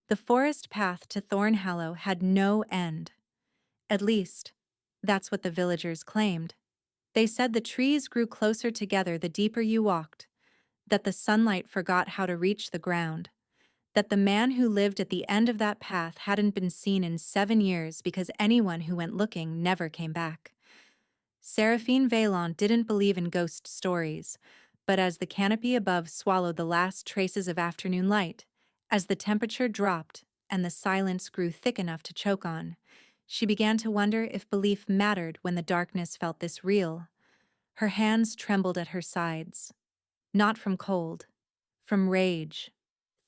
The forest path to Thornhallow had no end. At least, that's what the villagers claimed. They said the trees grew closer together the deeper you walked, that the sunlight forgot how to reach the ground, that the man who lived at the end of that path hadn't been seen in 7 years because anyone who went looking never came back. Seraphine Valon didn't believe in ghost stories, but as the canopy above swallowed the last traces of afternoon light, as the temperature dropped and the silence grew thick enough to choke on, she began to wonder if belief mattered when the darkness felt this real. Her hands trembled at her sides. Not from cold, from rage.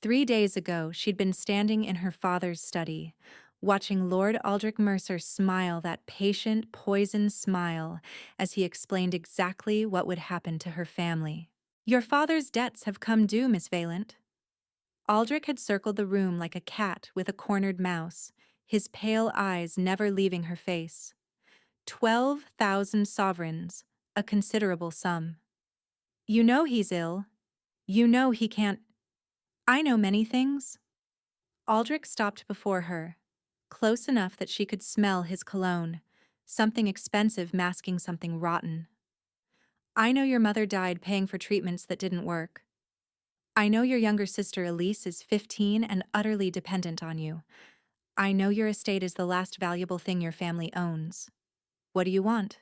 3 days ago, she'd been standing in her father's study, watching Lord Aldrich Mercer smile that patient, poisoned smile as he explained exactly what would happen to her family. "Your father's debts have come due, Miss Valent." Aldrich had circled the room like a cat with a cornered mouse, his pale eyes never leaving her face. 12,000 sovereigns, a considerable sum. "You know he's ill. You know he can't—" "I know many things." Aldrich stopped before her, close enough that she could smell his cologne, something expensive masking something rotten. "I know your mother died paying for treatments that didn't work. I know your younger sister Elise is 15 and utterly dependent on you. I know your estate is the last valuable thing your family owns. What do you want?"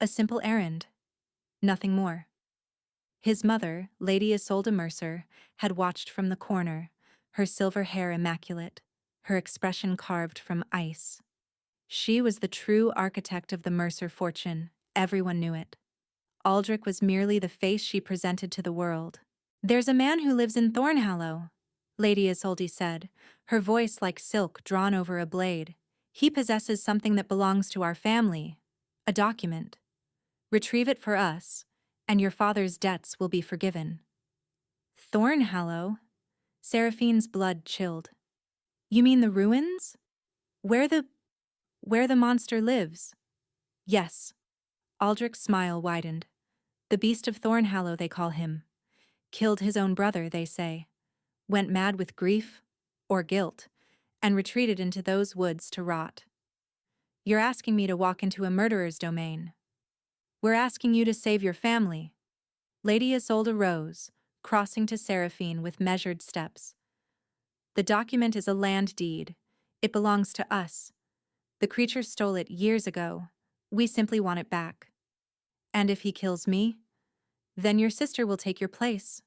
"A simple errand. Nothing more." His mother, Lady Isolde Mercer, had watched from the corner, her silver hair immaculate, her expression carved from ice. She was the true architect of the Mercer fortune. Everyone knew it. Aldrich was merely the face she presented to the world. "There's a man who lives in Thornhallow," Lady Isolde said, her voice like silk drawn over a blade. "He possesses something that belongs to our family. A document. Retrieve it for us, and your father's debts will be forgiven." "Thornhallow?" Seraphine's blood chilled. "You mean the ruins? Where the monster lives?" "Yes." Aldrich's smile widened. "The beast of Thornhallow, they call him. Killed his own brother, they say. Went mad with grief, or guilt, and retreated into those woods to rot. You're asking me to walk into a murderer's domain. We're asking you to save your family." Lady Isolde rose, crossing to Seraphine with measured steps. "The document is a land deed. It belongs to us. The creature stole it years ago. We simply want it back. And if he kills me, then your sister will take your place."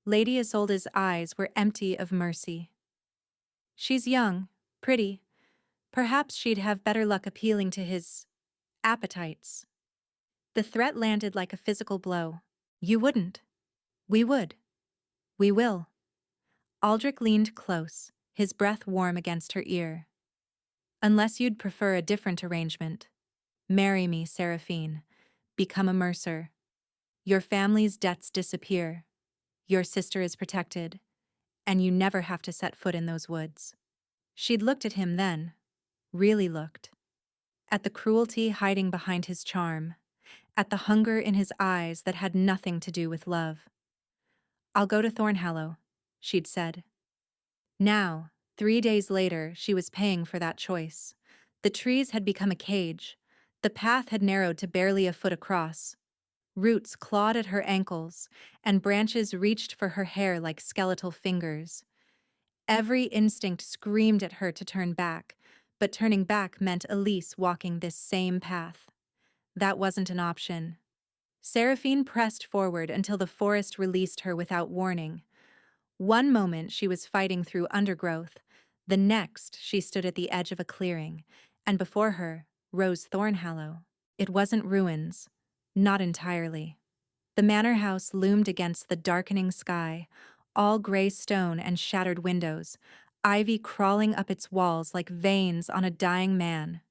Lady Isolde's eyes were empty of mercy. "She's young, pretty. Perhaps she'd have better luck appealing to his appetites." The threat landed like a physical blow. "You wouldn't. We would. We will." Aldrich leaned close, his breath warm against her ear. "Unless you'd prefer a different arrangement. Marry me, Seraphine. Become a Mercer. Your family's debts disappear. Your sister is protected, and you never have to set foot in those woods." She'd looked at him then, really looked. At the cruelty hiding behind his charm, at the hunger in his eyes that had nothing to do with love. "I'll go to Thornhallow," she'd said. Now, 3 days later, she was paying for that choice. The trees had become a cage. The path had narrowed to barely a foot across. Roots clawed at her ankles, and branches reached for her hair like skeletal fingers. Every instinct screamed at her to turn back, but turning back meant Elise walking this same path. That wasn't an option. Seraphine pressed forward until the forest released her without warning. One moment she was fighting through undergrowth, the next she stood at the edge of a clearing, and before her rose Thornhallow. It wasn't ruins, not entirely. The manor house loomed against the darkening sky, all gray stone and shattered windows, ivy crawling up its walls like veins on a dying man.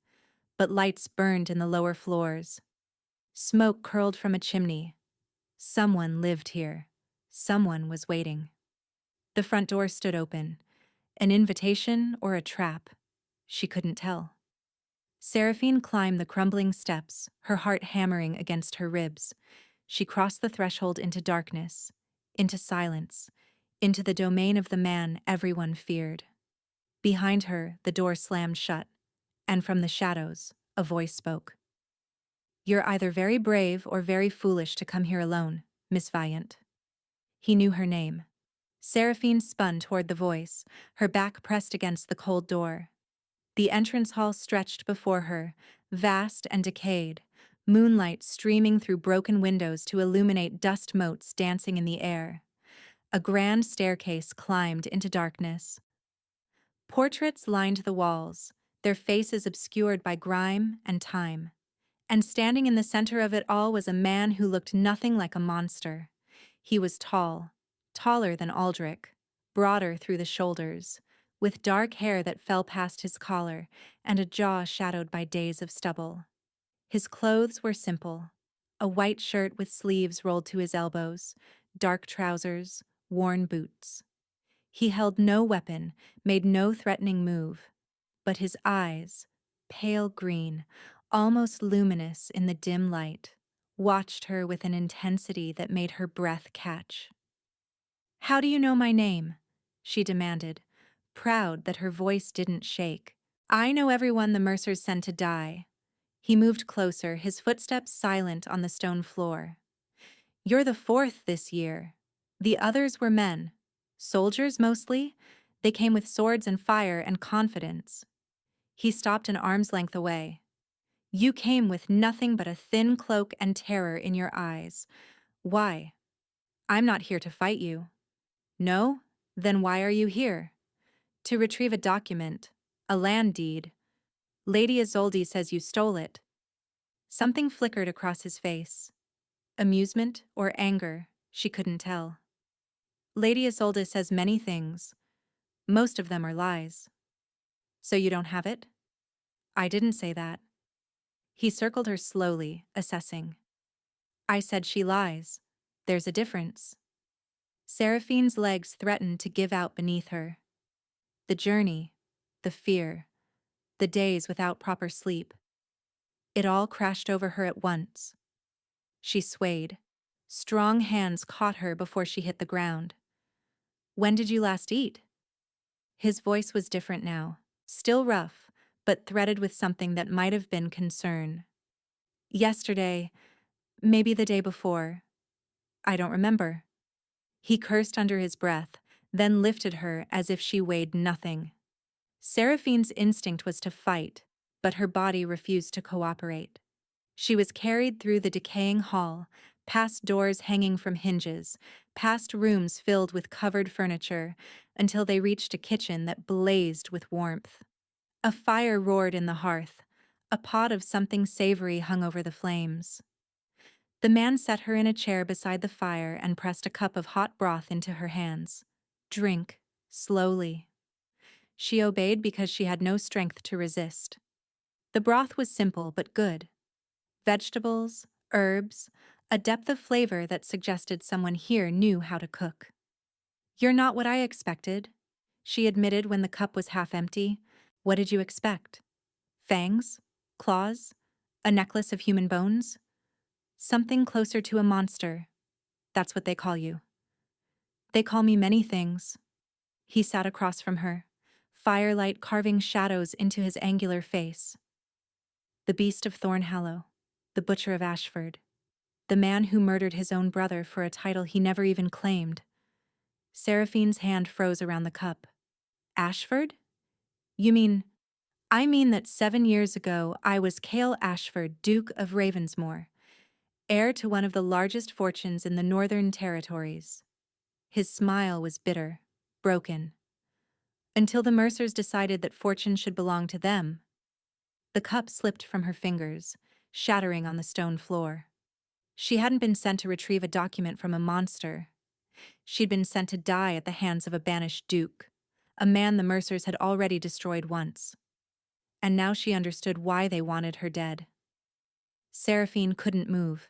But lights burned in the lower floors. Smoke curled from a chimney. Someone lived here. Someone was waiting. The front door stood open. An invitation or a trap? She couldn't tell. Seraphine climbed the crumbling steps, her heart hammering against her ribs. She crossed the threshold into darkness, into silence, into the domain of the man everyone feared. Behind her, the door slammed shut, and from the shadows, a voice spoke. "You're either very brave or very foolish to come here alone, Miss Valiant." He knew her name. Seraphine spun toward the voice, her back pressed against the cold door. The entrance hall stretched before her, vast and decayed, moonlight streaming through broken windows to illuminate dust motes dancing in the air. A grand staircase climbed into darkness. Portraits lined the walls, their faces obscured by grime and time. And standing in the center of it all was a man who looked nothing like a monster. He was tall, taller than Aldrich, broader through the shoulders, with dark hair that fell past his collar and a jaw shadowed by days of stubble. His clothes were simple: a white shirt with sleeves rolled to his elbows, dark trousers, worn boots. He held no weapon, made no threatening move, but his eyes, pale green, almost luminous in the dim light, watched her with an intensity that made her breath catch. "How do you know my name?" she demanded, proud that her voice didn't shake. "I know everyone the Mercers sent to die." He moved closer, his footsteps silent on the stone floor. "You're the fourth this year. The others were men. Soldiers, mostly. They came with swords and fire and confidence." He stopped an arm's length away. "You came with nothing but a thin cloak and terror in your eyes. Why? I'm not here to fight you." "No? Then why are you here?" "To retrieve a document. A land deed. Lady Isolde says you stole it." Something flickered across his face. Amusement or anger, she couldn't tell. "Lady Isolde says many things. Most of them are lies." "So you don't have it?" "I didn't say that." He circled her slowly, assessing. "I said she lies. There's a difference." Seraphine's legs threatened to give out beneath her. The journey, the fear, the days without proper sleep. It all crashed over her at once. She swayed. Strong hands caught her before she hit the ground. "When did you last eat?" His voice was different now, still rough, but threaded with something that might have been concern. "Yesterday, maybe the day before. I don't remember." He cursed under his breath, then lifted her as if she weighed nothing. Seraphine's instinct was to fight, but her body refused to cooperate. She was carried through the decaying hall, past doors hanging from hinges, past rooms filled with covered furniture, until they reached a kitchen that blazed with warmth. A fire roared in the hearth. A pot of something savory hung over the flames. The man set her in a chair beside the fire and pressed a cup of hot broth into her hands. "Drink, slowly." She obeyed because she had no strength to resist. The broth was simple but good. Vegetables, herbs, a depth of flavor that suggested someone here knew how to cook. "You're not what I expected," she admitted when the cup was half empty. "What did you expect? Fangs? Claws? A necklace of human bones?" "Something closer to a monster. That's what they call you." "They call me many things." He sat across from her, firelight carving shadows into his angular face. "The Beast of Thornhallow, the Butcher of Ashford, the man who murdered his own brother for a title he never even claimed." Seraphine's hand froze around the cup. "Ashford? You mean—" "I mean that 7 years ago I was Cale Ashford, Duke of Ravensmoor, heir to one of the largest fortunes in the Northern Territories." His smile was bitter, broken. "Until the Mercers decided that fortune should belong to them." The cup slipped from her fingers, shattering on the stone floor. She hadn't been sent to retrieve a document from a monster. She'd been sent to die at the hands of a banished duke, a man the Mercers had already destroyed once. And now she understood why they wanted her dead. Seraphine couldn't move,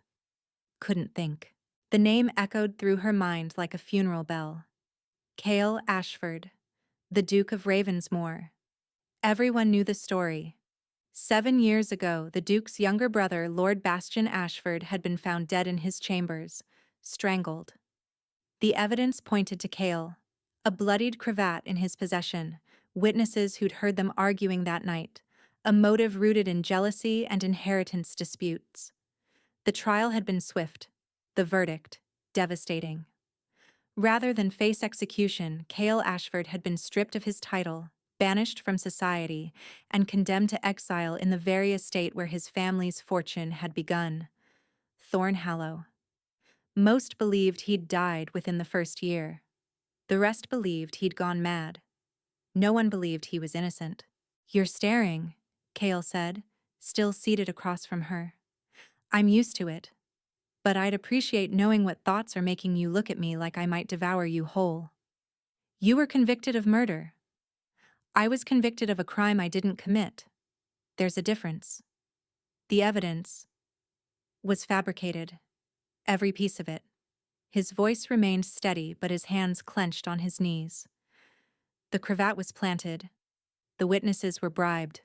couldn't think. The name echoed through her mind like a funeral bell. Cale Ashford, the Duke of Ravensmoor. Everyone knew the story. 7 years ago, the Duke's younger brother, Lord Bastian Ashford, had been found dead in his chambers, strangled. The evidence pointed to Cale. A bloodied cravat in his possession, witnesses who'd heard them arguing that night, a motive rooted in jealousy and inheritance disputes. The trial had been swift, the verdict devastating. Rather than face execution, Cale Ashford had been stripped of his title, banished from society, and condemned to exile in the very estate where his family's fortune had begun. Thornhallow. Most believed he'd died within the first year. The rest believed he'd gone mad. No one believed he was innocent. "You're staring," Cale said, still seated across from her. "I'm used to it. But I'd appreciate knowing what thoughts are making you look at me like I might devour you whole." "You were convicted of murder. I was convicted of a crime I didn't commit. There's a difference. The evidence was fabricated. Every piece of it." His voice remained steady, but his hands clenched on his knees. "The cravat was planted. The witnesses were bribed.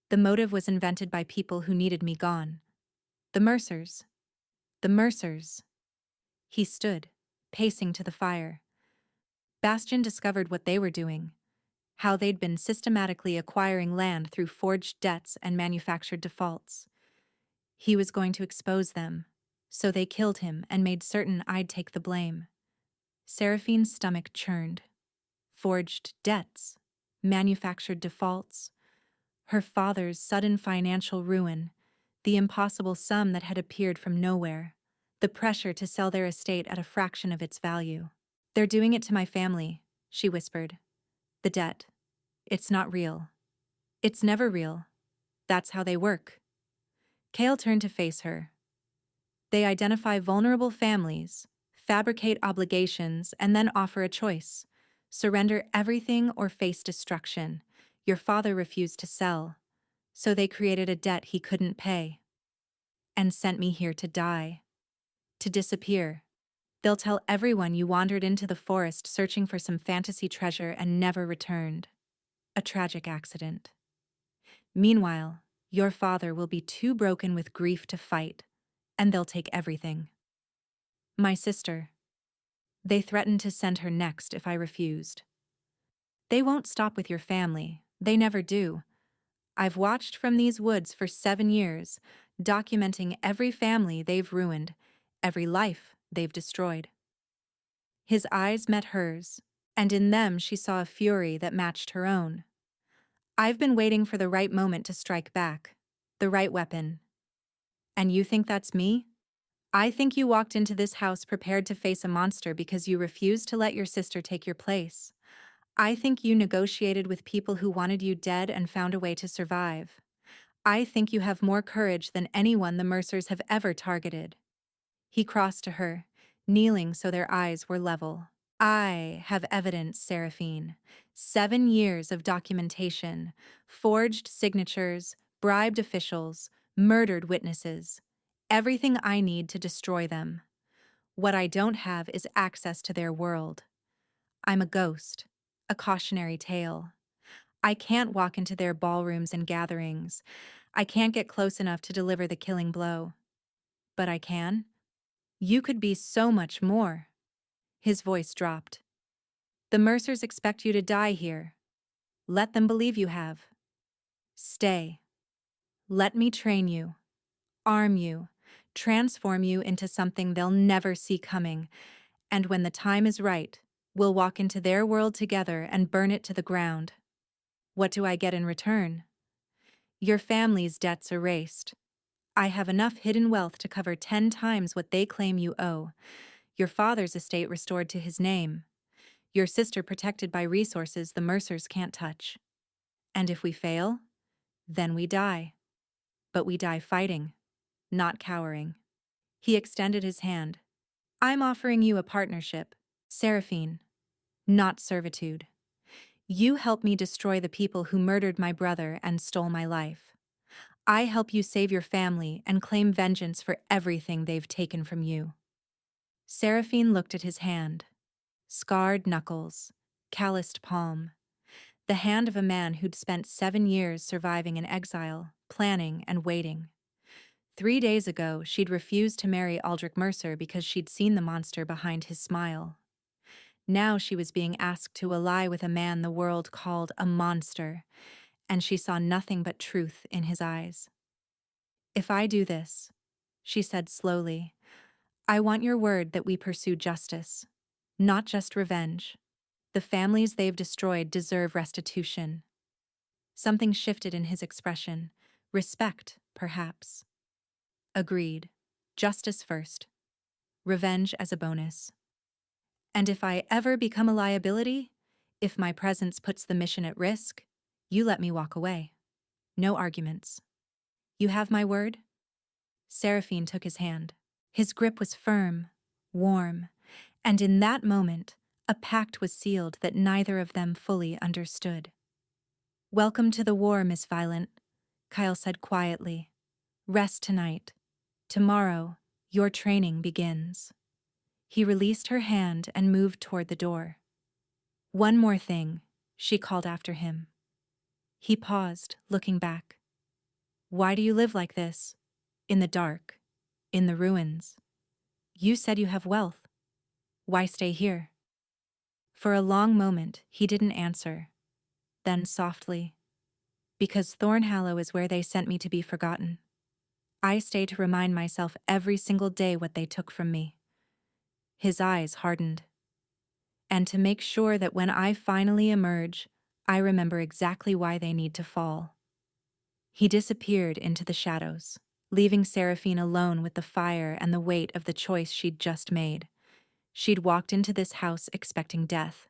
The motive was invented by people who needed me gone. The Mercers. The Mercers." He stood, pacing to the fire. Bastian discovered what they were doing, how they'd been systematically acquiring land through forged debts and manufactured defaults. He was going to expose them, so they killed him and made certain I'd take the blame. Seraphine's stomach churned. Forged debts, manufactured defaults, her father's sudden financial ruin, the impossible sum that had appeared from nowhere, the pressure to sell their estate at a fraction of its value. "They're doing it to my family," she whispered. "The debt. It's not real. It's never real. That's how they work." Cale turned to face her. "They identify vulnerable families, fabricate obligations, and then offer a choice. Surrender everything or face destruction. Your father refused to sell, so they created a debt he couldn't pay. And sent me here to die. To disappear. They'll tell everyone you wandered into the forest searching for some fantasy treasure and never returned. A tragic accident. Meanwhile, your father will be too broken with grief to fight, and they'll take everything. My sister. They threatened to send her next if I refused. They won't stop with your family. They never do. I've watched from these woods for 7 years, documenting every family they've ruined, every life they've destroyed." His eyes met hers, and in them she saw a fury that matched her own. "I've been waiting for the right moment to strike back, the right weapon. And you think that's me? I think you walked into this house prepared to face a monster because you refused to let your sister take your place. I think you negotiated with people who wanted you dead and found a way to survive. I think you have more courage than anyone the Mercers have ever targeted." He crossed to her, kneeling so their eyes were level. "I have evidence, Seraphine. 7 years of documentation, forged signatures, bribed officials, murdered witnesses. Everything I need to destroy them. What I don't have is access to their world. I'm a ghost, a cautionary tale. I can't walk into their ballrooms and gatherings. I can't get close enough to deliver the killing blow. But I can. You could be so much more." His voice dropped. "The Mercers expect you to die here. Let them believe you have. Stay. Let me train you, arm you, transform you into something they'll never see coming, and when the time is right, we'll walk into their world together and burn it to the ground. What do I get in return? Your family's debts erased. I have enough hidden wealth to cover 10 times what they claim you owe. Your father's estate restored to his name. Your sister protected by resources the Mercers can't touch. And if we fail, then we die. But we die fighting, not cowering." He extended his hand. "I'm offering you a partnership, Seraphine, not servitude. You help me destroy the people who murdered my brother and stole my life. I help you save your family and claim vengeance for everything they've taken from you." Seraphine looked at his hand. Scarred knuckles, calloused palm. The hand of a man who'd spent 7 years surviving in exile, planning and waiting. 3 days ago, she'd refused to marry Aldrich Mercer because she'd seen the monster behind his smile. Now she was being asked to ally with a man the world called a monster, and she saw nothing but truth in his eyes. "If I do this," she said slowly, "I want your word that we pursue justice, not just revenge. The families they've destroyed deserve restitution." Something shifted in his expression. Respect, perhaps. Agreed. Justice first. Revenge as a bonus. "And if I ever become a liability, if my presence puts the mission at risk, you let me walk away. No arguments. You have my word?" Seraphine took his hand. His grip was firm, warm, and in that moment, a pact was sealed that neither of them fully understood. "Welcome to the war, Miss Violent," Kyle said quietly. "Rest tonight. Tomorrow, your training begins." He released her hand and moved toward the door. "One more thing," she called after him. He paused, looking back. "Why do you live like this? In the dark? In the ruins? You said you have wealth. Why stay here?" For a long moment, he didn't answer. Then softly, "Because Thornhallow is where they sent me to be forgotten. I stay to remind myself every single day what they took from me." His eyes hardened. "And to make sure that when I finally emerge, I remember exactly why they need to fall." He disappeared into the shadows, leaving Seraphine alone with the fire and the weight of the choice she'd just made. She'd walked into this house expecting death.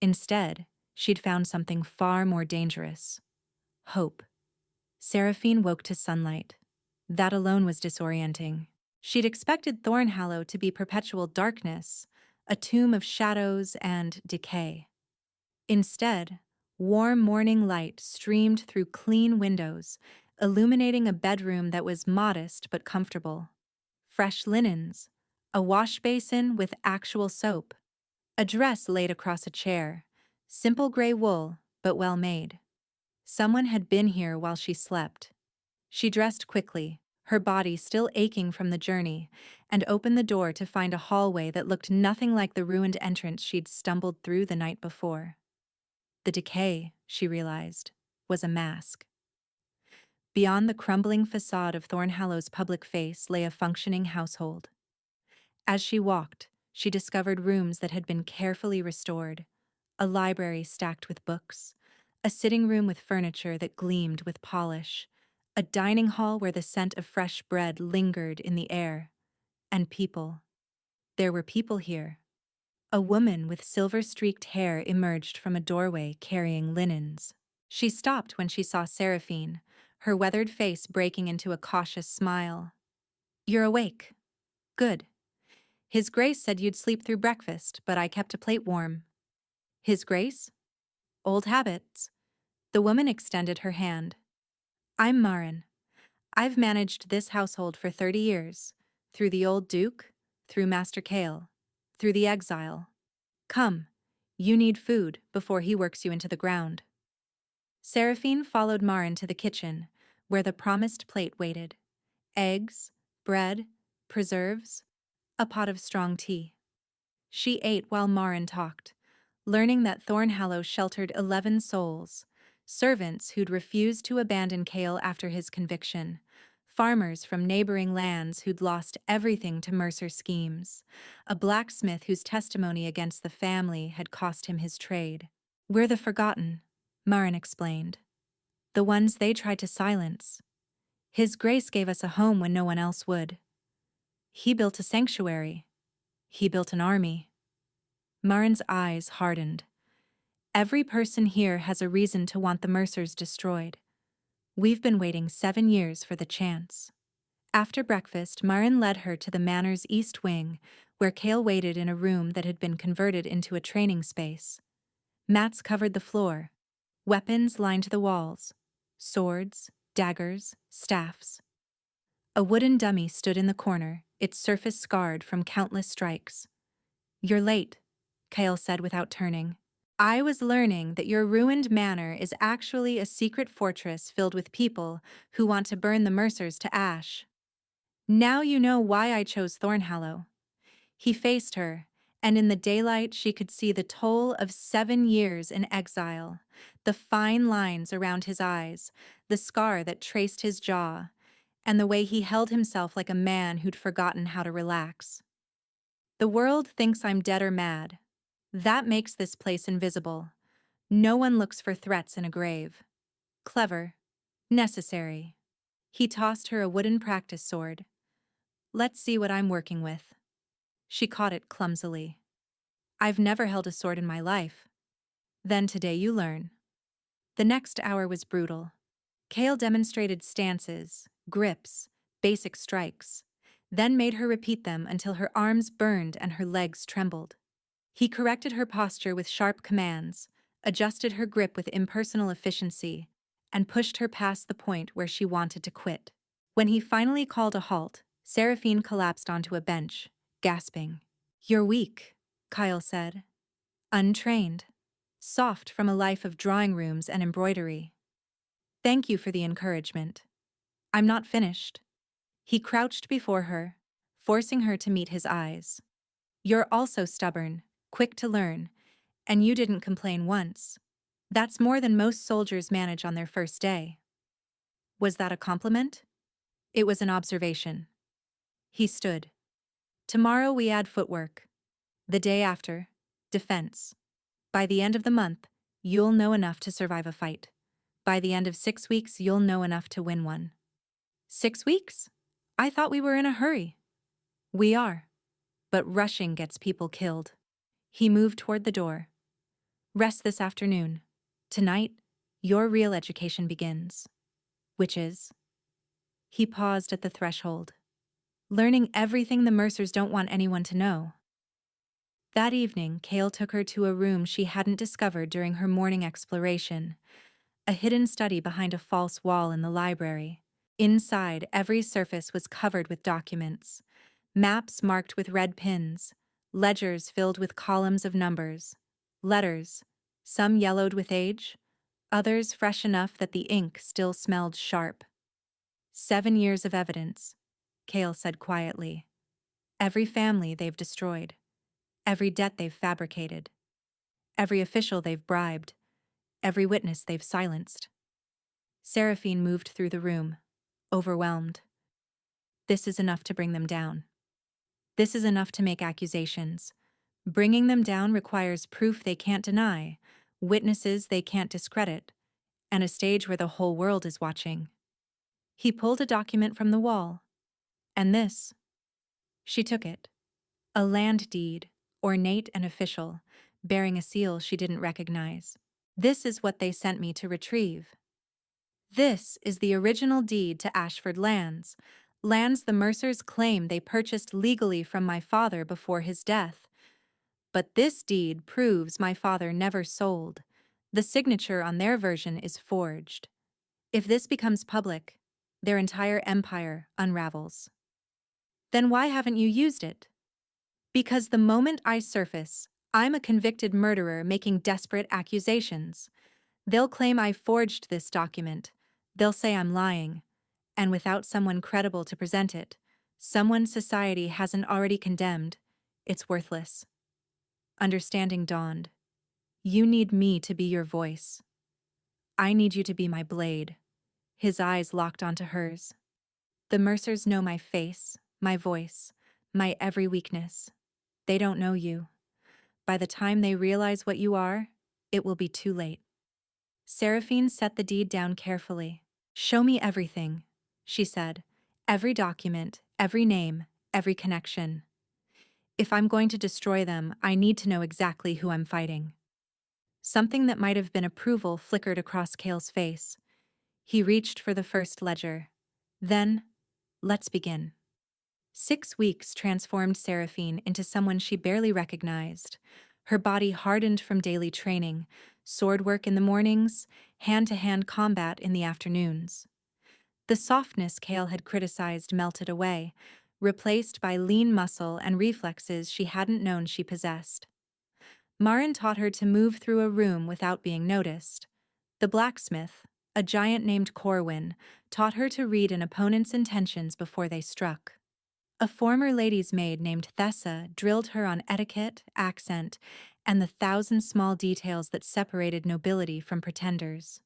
Instead, she'd found something far more dangerous: hope. Seraphine woke to sunlight. That alone was disorienting. She'd expected Thornhallow to be perpetual darkness, a tomb of shadows and decay. Instead, warm morning light streamed through clean windows, illuminating a bedroom that was modest but comfortable. Fresh linens, a wash basin with actual soap, a dress laid across a chair, simple gray wool, but well made. Someone had been here while she slept. She dressed quickly, her body still aching from the journey, and opened the door to find a hallway that looked nothing like the ruined entrance she'd stumbled through the night before. The decay, she realized, was a mask. Beyond the crumbling facade of Thornhallow's public face lay a functioning household. As she walked, she discovered rooms that had been carefully restored, a library stacked with books, a sitting room with furniture that gleamed with polish, a dining hall where the scent of fresh bread lingered in the air, and people. There were people here. A woman with silver-streaked hair emerged from a doorway carrying linens. She stopped when she saw Seraphine, her weathered face breaking into a cautious smile. "You're awake. Good. His Grace said you'd sleep through breakfast, but I kept a plate warm." "His Grace?" "Old habits." The woman extended her hand. "I'm Marin. I've managed this household for 30 years, through the old Duke, through Master Kale, through the exile. Come, you need food before he works you into the ground." Seraphine followed Marin to the kitchen, where the promised plate waited: eggs, bread, preserves, a pot of strong tea. She ate while Marin talked, learning that Thornhallow sheltered 11 souls, servants who'd refused to abandon Kale after his conviction, farmers from neighboring lands who'd lost everything to Mercer schemes, a blacksmith whose testimony against the family had cost him his trade. "We're the forgotten," Marin explained. "The ones they tried to silence. His Grace gave us a home when no one else would. He built a sanctuary. He built an army." Marin's eyes hardened. "Every person here has a reason to want the Mercers destroyed. We've been waiting 7 years for the chance." After breakfast, Marin led her to the manor's east wing, where Kale waited in a room that had been converted into a training space. Mats covered the floor. Weapons lined the walls: swords, daggers, staffs. A wooden dummy stood in the corner, its surface scarred from countless strikes. "You're late," Kale said without turning. "I was learning that your ruined manor is actually a secret fortress filled with people who want to burn the Mercers to ash. Now you know why I chose Thornhallow." He faced her, and in the daylight she could see the toll of 7 years in exile, the fine lines around his eyes, the scar that traced his jaw, and the way he held himself like a man who'd forgotten how to relax. The world thinks I'm dead or mad. That makes this place invisible. No one looks for threats in a grave. Clever. Necessary. He tossed her a wooden practice sword. Let's see what I'm working with. She caught it clumsily. I've never held a sword in my life. Then today you learn. The next hour was brutal. Kale demonstrated stances, grips, basic strikes, then made her repeat them until her arms burned and her legs trembled. He corrected her posture with sharp commands, adjusted her grip with impersonal efficiency, and pushed her past the point where she wanted to quit. When he finally called a halt, Seraphine collapsed onto a bench, gasping. "You're weak," Kyle said. "Untrained. Soft from a life of drawing rooms and embroidery. Thank you for the encouragement. I'm not finished." He crouched before her, forcing her to meet his eyes. "You're also stubborn, quick to learn, and you didn't complain once. That's more than most soldiers manage on their first day." Was that a compliment? It was an observation. He stood. "Tomorrow we add footwork. The day after, defense. By the end of the month, you'll know enough to survive a fight. By the end of 6 weeks, you'll know enough to win one." 6 weeks? I thought we were in a hurry. We are. But rushing gets people killed. He moved toward the door. "Rest this afternoon. Tonight, your real education begins." "Which is?" He paused at the threshold. "Learning everything the Mercers don't want anyone to know." That evening, Kale took her to a room she hadn't discovered during her morning exploration, a hidden study behind a false wall in the library. Inside, every surface was covered with documents, maps marked with red pins, ledgers filled with columns of numbers, letters, some yellowed with age, others fresh enough that the ink still smelled sharp. 7 years of evidence, Kale said quietly. Every family they've destroyed. Every debt they've fabricated. Every official they've bribed. Every witness they've silenced. Seraphine moved through the room, overwhelmed. This is enough to bring them down. This is enough to make accusations. Bringing them down requires proof they can't deny, witnesses they can't discredit, and a stage where the whole world is watching. He pulled a document from the wall. And this. She took it. A land deed, ornate and official, bearing a seal she didn't recognize. "This is what they sent me to retrieve. This is the original deed to Ashford lands, lands the Mercers claim they purchased legally from my father before his death. But this deed proves my father never sold. The signature on their version is forged. If this becomes public, their entire empire unravels." "Then why haven't you used it?" "Because the moment I surface, I'm a convicted murderer making desperate accusations. They'll claim I forged this document. They'll say I'm lying. And without someone credible to present it, someone society hasn't already condemned, it's worthless." Understanding dawned. "You need me to be your voice. I need you to be my blade." His eyes locked onto hers. "The Mercers know my face, my voice, my every weakness. They don't know you. By the time they realize what you are, it will be too late." Seraphine set the deed down carefully. "Show me everything," she said. "Every document, every name, every connection. If I'm going to destroy them, I need to know exactly who I'm fighting." Something that might have been approval flickered across Kale's face. He reached for the first ledger. Then, "Let's begin." 6 weeks transformed Seraphine into someone she barely recognized. Her body hardened from daily training, sword work in the mornings, hand-to-hand combat in the afternoons. The softness Kale had criticized melted away, replaced by lean muscle and reflexes she hadn't known she possessed. Marin taught her to move through a room without being noticed. The blacksmith, a giant named Corwin, taught her to read an opponent's intentions before they struck. A former lady's maid named Thessa drilled her on etiquette, accent, and the thousand small details that separated nobility from pretenders.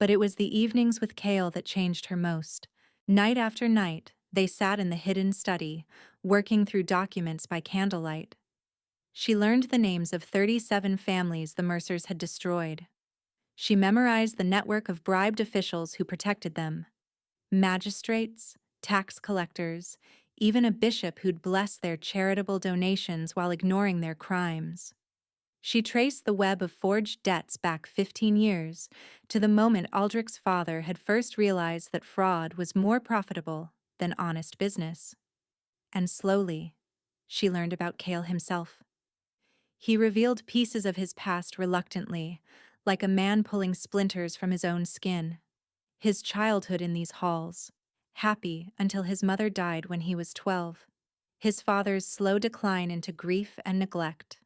But it was the evenings with Kale that changed her most. Night after night, they sat in the hidden study, working through documents by candlelight. She learned the names of 37 families the Mercers had destroyed. She memorized the network of bribed officials who protected them. Magistrates, tax collectors, even a bishop who'd bless their charitable donations while ignoring their crimes. She traced the web of forged debts back 15 years, to the moment Aldrich's father had first realized that fraud was more profitable than honest business. And slowly, she learned about Cale himself. He revealed pieces of his past reluctantly, like a man pulling splinters from his own skin. His childhood in these halls, happy until his mother died when he was 12. His father's slow decline into grief and neglect.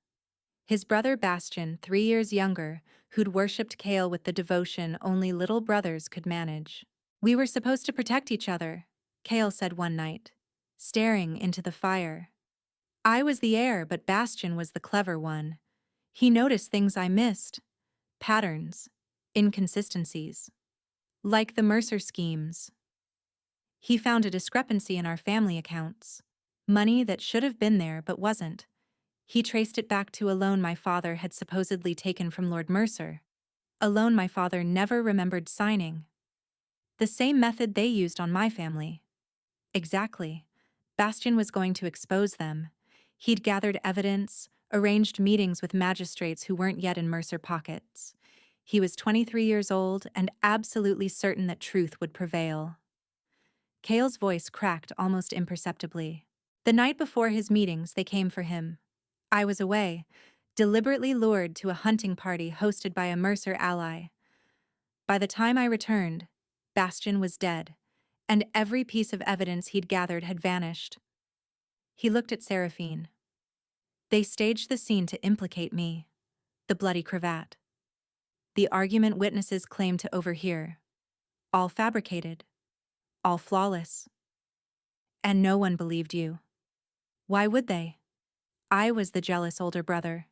His brother Bastian, 3 years younger, who'd worshipped Cale with the devotion only little brothers could manage. "We were supposed to protect each other," Cale said one night, staring into the fire. "I was the heir, but Bastian was the clever one. He noticed things I missed. Patterns. Inconsistencies. Like the Mercer schemes. He found a discrepancy in our family accounts. Money that should have been there but wasn't. He traced it back to a loan my father had supposedly taken from Lord Mercer. A loan my father never remembered signing. The same method they used on my family." Exactly. Bastian was going to expose them. He'd gathered evidence, arranged meetings with magistrates who weren't yet in Mercer pockets. He was 23 years old and absolutely certain that truth would prevail. Cale's voice cracked almost imperceptibly. The night before his meetings, they came for him. I was away, deliberately lured to a hunting party hosted by a Mercer ally. By the time I returned, Bastian was dead, and every piece of evidence he'd gathered had vanished. He looked at Seraphine. "They staged the scene to implicate me. The bloody cravat. The argument witnesses claimed to overhear. All fabricated. All flawless. And no one believed you. Why would they? I was the jealous older brother.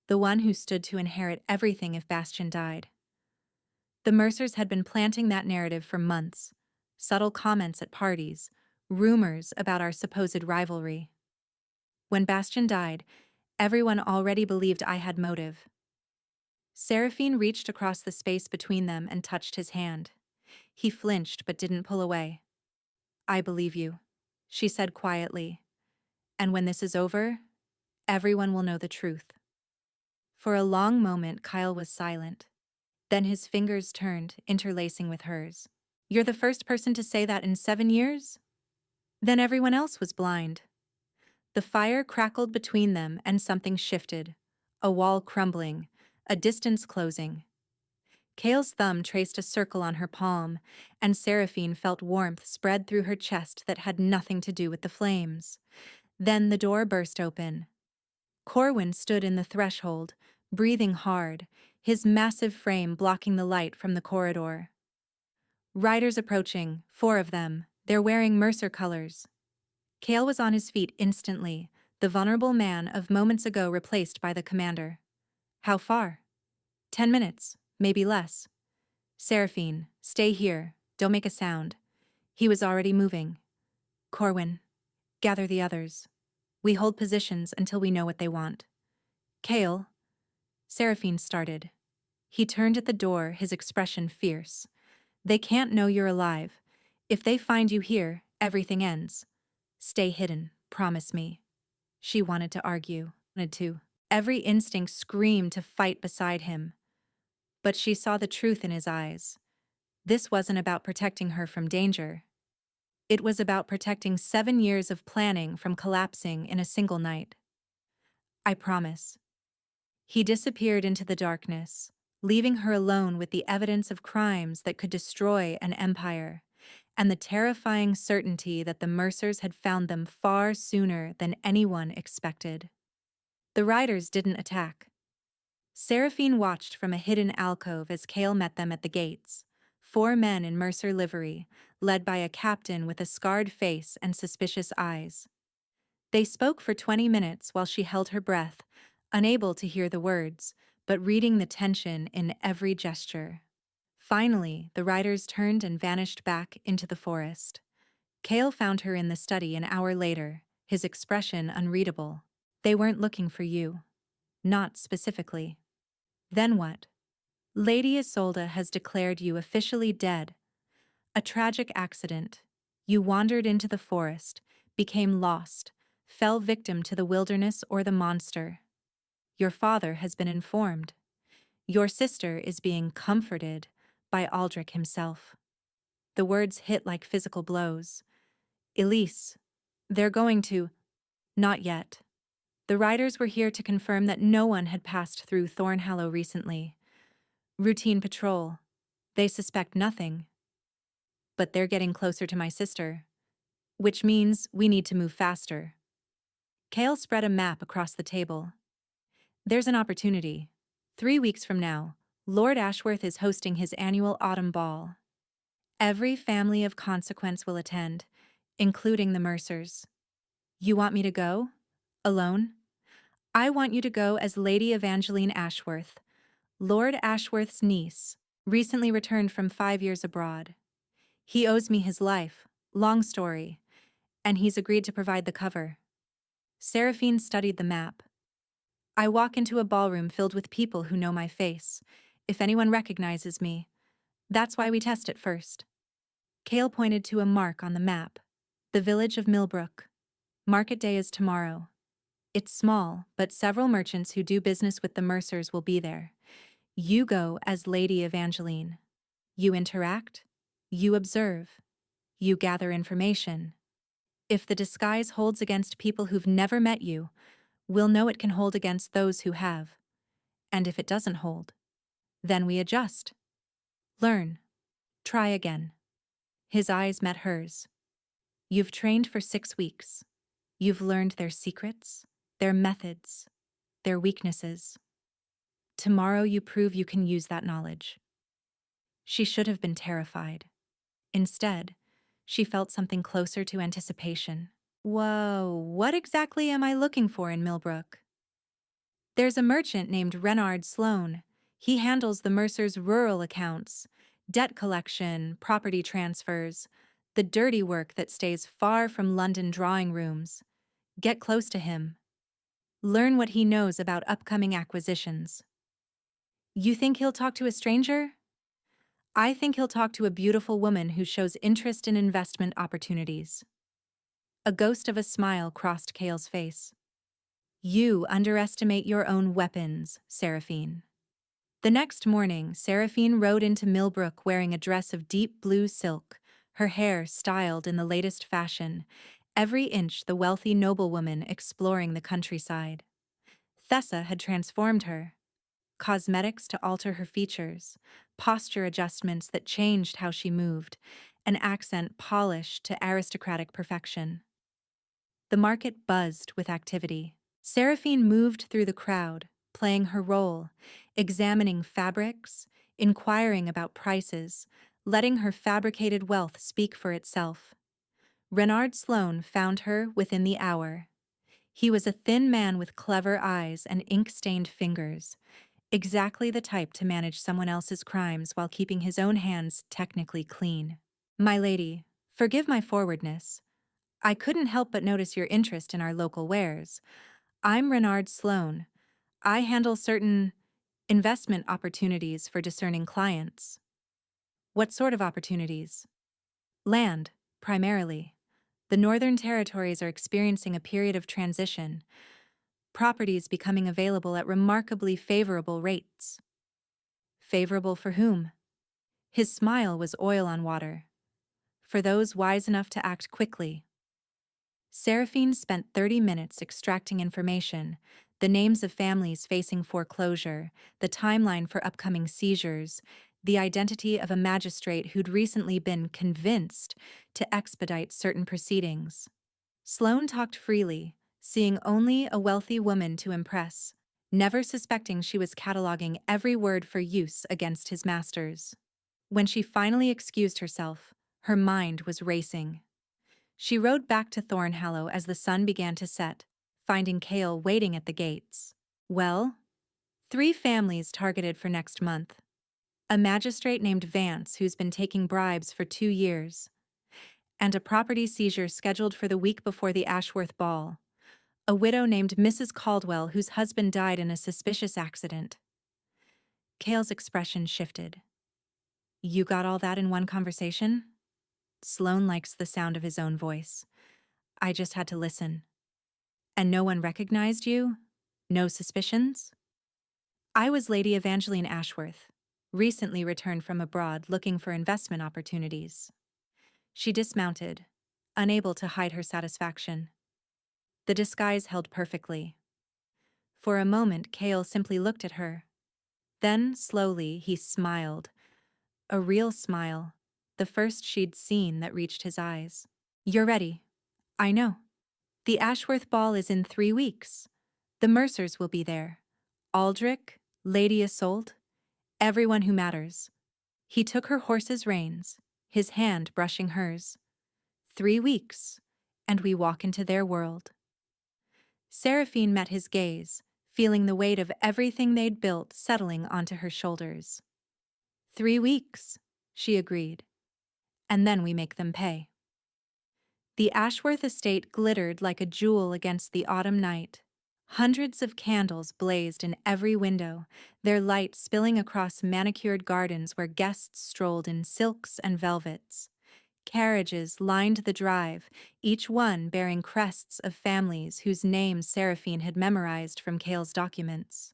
The one who stood to inherit everything if Bastian died. The Mercers had been planting that narrative for months. Subtle comments at parties, rumors about our supposed rivalry. When Bastian died, everyone already believed I had motive." Seraphine reached across the space between them and touched his hand. He flinched but didn't pull away. "I believe you," she said quietly. "And when this is over, everyone will know the truth." For a long moment, Kyle was silent. Then his fingers turned, interlacing with hers. "You're the first person to say that in 7 years?" Then everyone else was blind. The fire crackled between them and something shifted. A wall crumbling, a distance closing. Cale's thumb traced a circle on her palm, and Seraphine felt warmth spread through her chest that had nothing to do with the flames. Then the door burst open. Corwin stood in the threshold, breathing hard, his massive frame blocking the light from the corridor. "Riders approaching, 4 of them. They're wearing Mercer colors." Cale was on his feet instantly, the vulnerable man of moments ago replaced by the commander. "How far?" 10 minutes, maybe less." "Seraphine, stay here, don't make a sound." He was already moving. "Corwin, gather the others. We hold positions until we know what they want." "Cale." Seraphine started. He turned at the door, his expression fierce. "They can't know you're alive. If they find you here, everything ends. Stay hidden, promise me." She wanted to argue, wanted to. Every instinct screamed to fight beside him. But she saw the truth in his eyes. This wasn't about protecting her from danger. It was about protecting 7 years of planning from collapsing in a single night. "I promise." He disappeared into the darkness, leaving her alone with the evidence of crimes that could destroy an empire, and the terrifying certainty that the Mercers had found them far sooner than anyone expected. The riders didn't attack. Seraphine watched from a hidden alcove as Cale met them at the gates, 4 men in Mercer livery, led by a captain with a scarred face and suspicious eyes. They spoke for 20 minutes while she held her breath, unable to hear the words, but reading the tension in every gesture. Finally, the riders turned and vanished back into the forest. Cale found her in the study an hour later, his expression unreadable. They weren't looking for you. Not specifically. Then what? Lady Isolde has declared you officially dead. A tragic accident. You wandered into the forest, became lost, fell victim to the wilderness or the monster. Your father has been informed. Your sister is being comforted by Aldrich himself. The words hit like physical blows. Elise, they're going to... Not yet. The riders were here to confirm that no one had passed through Thornhallow recently. Routine patrol. They suspect nothing. But they're getting closer to my sister. Which means we need to move faster. Cale spread a map across the table. There's an opportunity. 3 weeks from now, Lord Ashworth is hosting his annual autumn ball. Every family of consequence will attend, including the Mercers. You want me to go? Alone? I want you to go as Lady Evangeline Ashworth, Lord Ashworth's niece, recently returned from 5 years abroad. He owes me his life, long story, and he's agreed to provide the cover. Seraphine studied the map. I walk into a ballroom filled with people who know my face. If anyone recognizes me, that's why we test it first. Cale pointed to a mark on the map. The village of Millbrook. Market day is tomorrow. It's small, but several merchants who do business with the Mercers will be there. You go as Lady Evangeline. You interact. You observe. You gather information. If the disguise holds against people who've never met you, we'll know it can hold against those who have. And if it doesn't hold, then we adjust. Learn. Try again. His eyes met hers. You've trained for 6 weeks. You've learned their secrets, their methods, their weaknesses. Tomorrow you prove you can use that knowledge. She should have been terrified. Instead, she felt something closer to anticipation. Whoa, what exactly am I looking for in Millbrook? There's a merchant named Renard Sloane. He handles the Mercer's rural accounts, debt collection, property transfers, the dirty work that stays far from London drawing rooms. Get close to him. Learn what he knows about upcoming acquisitions. You think he'll talk to a stranger? I think he'll talk to a beautiful woman who shows interest in investment opportunities. A ghost of a smile crossed Cale's face. You underestimate your own weapons, Seraphine. The next morning, Seraphine rode into Millbrook wearing a dress of deep blue silk, her hair styled in the latest fashion, every inch the wealthy noblewoman exploring the countryside. Thessa had transformed her. Cosmetics to alter her features, posture adjustments that changed how she moved, an accent polished to aristocratic perfection. The market buzzed with activity. Seraphine moved through the crowd, playing her role, examining fabrics, inquiring about prices, letting her fabricated wealth speak for itself. Renard Sloane found her within the hour. He was a thin man with clever eyes and ink-stained fingers, exactly the type to manage someone else's crimes while keeping his own hands technically clean. My lady, forgive my forwardness. I couldn't help but notice your interest in our local wares. I'm Renard Sloane. I handle certain investment opportunities for discerning clients. What sort of opportunities? Land, primarily. The Northern Territories are experiencing a period of transition, properties becoming available at remarkably favorable rates. Favorable for whom? His smile was oil on water. For those wise enough to act quickly. Seraphine spent 30 minutes extracting information, the names of families facing foreclosure, the timeline for upcoming seizures, the identity of a magistrate who'd recently been convinced to expedite certain proceedings. Sloane talked freely, seeing only a wealthy woman to impress, never suspecting she was cataloging every word for use against his masters. When she finally excused herself, her mind was racing. She rode back to Thornhallow as the sun began to set, finding Cale waiting at the gates. Well, 3 families targeted for next month. A magistrate named Vance who's been taking bribes for 2 years. And a property seizure scheduled for the week before the Ashworth Ball. A widow named Mrs. Caldwell whose husband died in a suspicious accident. Cale's expression shifted. You got all that in one conversation? Sloane likes the sound of his own voice. I just had to listen. And no one recognized you? No suspicions? I was Lady Evangeline Ashworth, recently returned from abroad looking for investment opportunities. She dismounted, unable to hide her satisfaction. The disguise held perfectly. For a moment, Cale simply looked at her. Then, slowly, he smiled. A real smile, the first she'd seen that reached his eyes. You're ready. I know. The Ashworth Ball is in 3 weeks. The Mercers will be there. Aldrich, Lady Isolde, everyone who matters. He took her horse's reins, his hand brushing hers. 3 weeks, and we walk into their world. Seraphine met his gaze, feeling the weight of everything they'd built settling onto her shoulders. 3 weeks, she agreed. And then we make them pay. The Ashworth estate glittered like a jewel against the autumn night. Hundreds of candles blazed in every window, their light spilling across manicured gardens where guests strolled in silks and velvets. Carriages lined the drive, each one bearing crests of families whose names Seraphine had memorized from Cale's documents.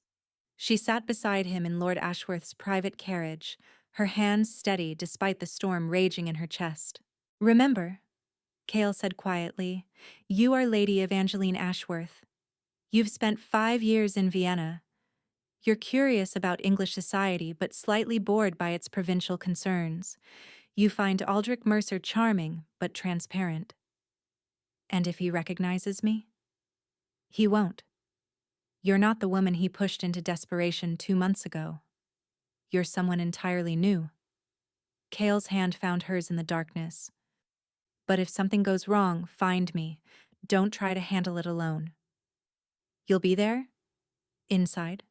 She sat beside him in Lord Ashworth's private carriage, her hands steady despite the storm raging in her chest. Remember, Cale said quietly, you are Lady Evangeline Ashworth. You've spent 5 years in Vienna. You're curious about English society but slightly bored by its provincial concerns. You find Aldrich Mercer charming but transparent. And if he recognizes me? He won't. You're not the woman he pushed into desperation 2 months ago. You're someone entirely new. Cale's hand found hers in the darkness. But if something goes wrong, find me. Don't try to handle it alone. You'll be there? Inside?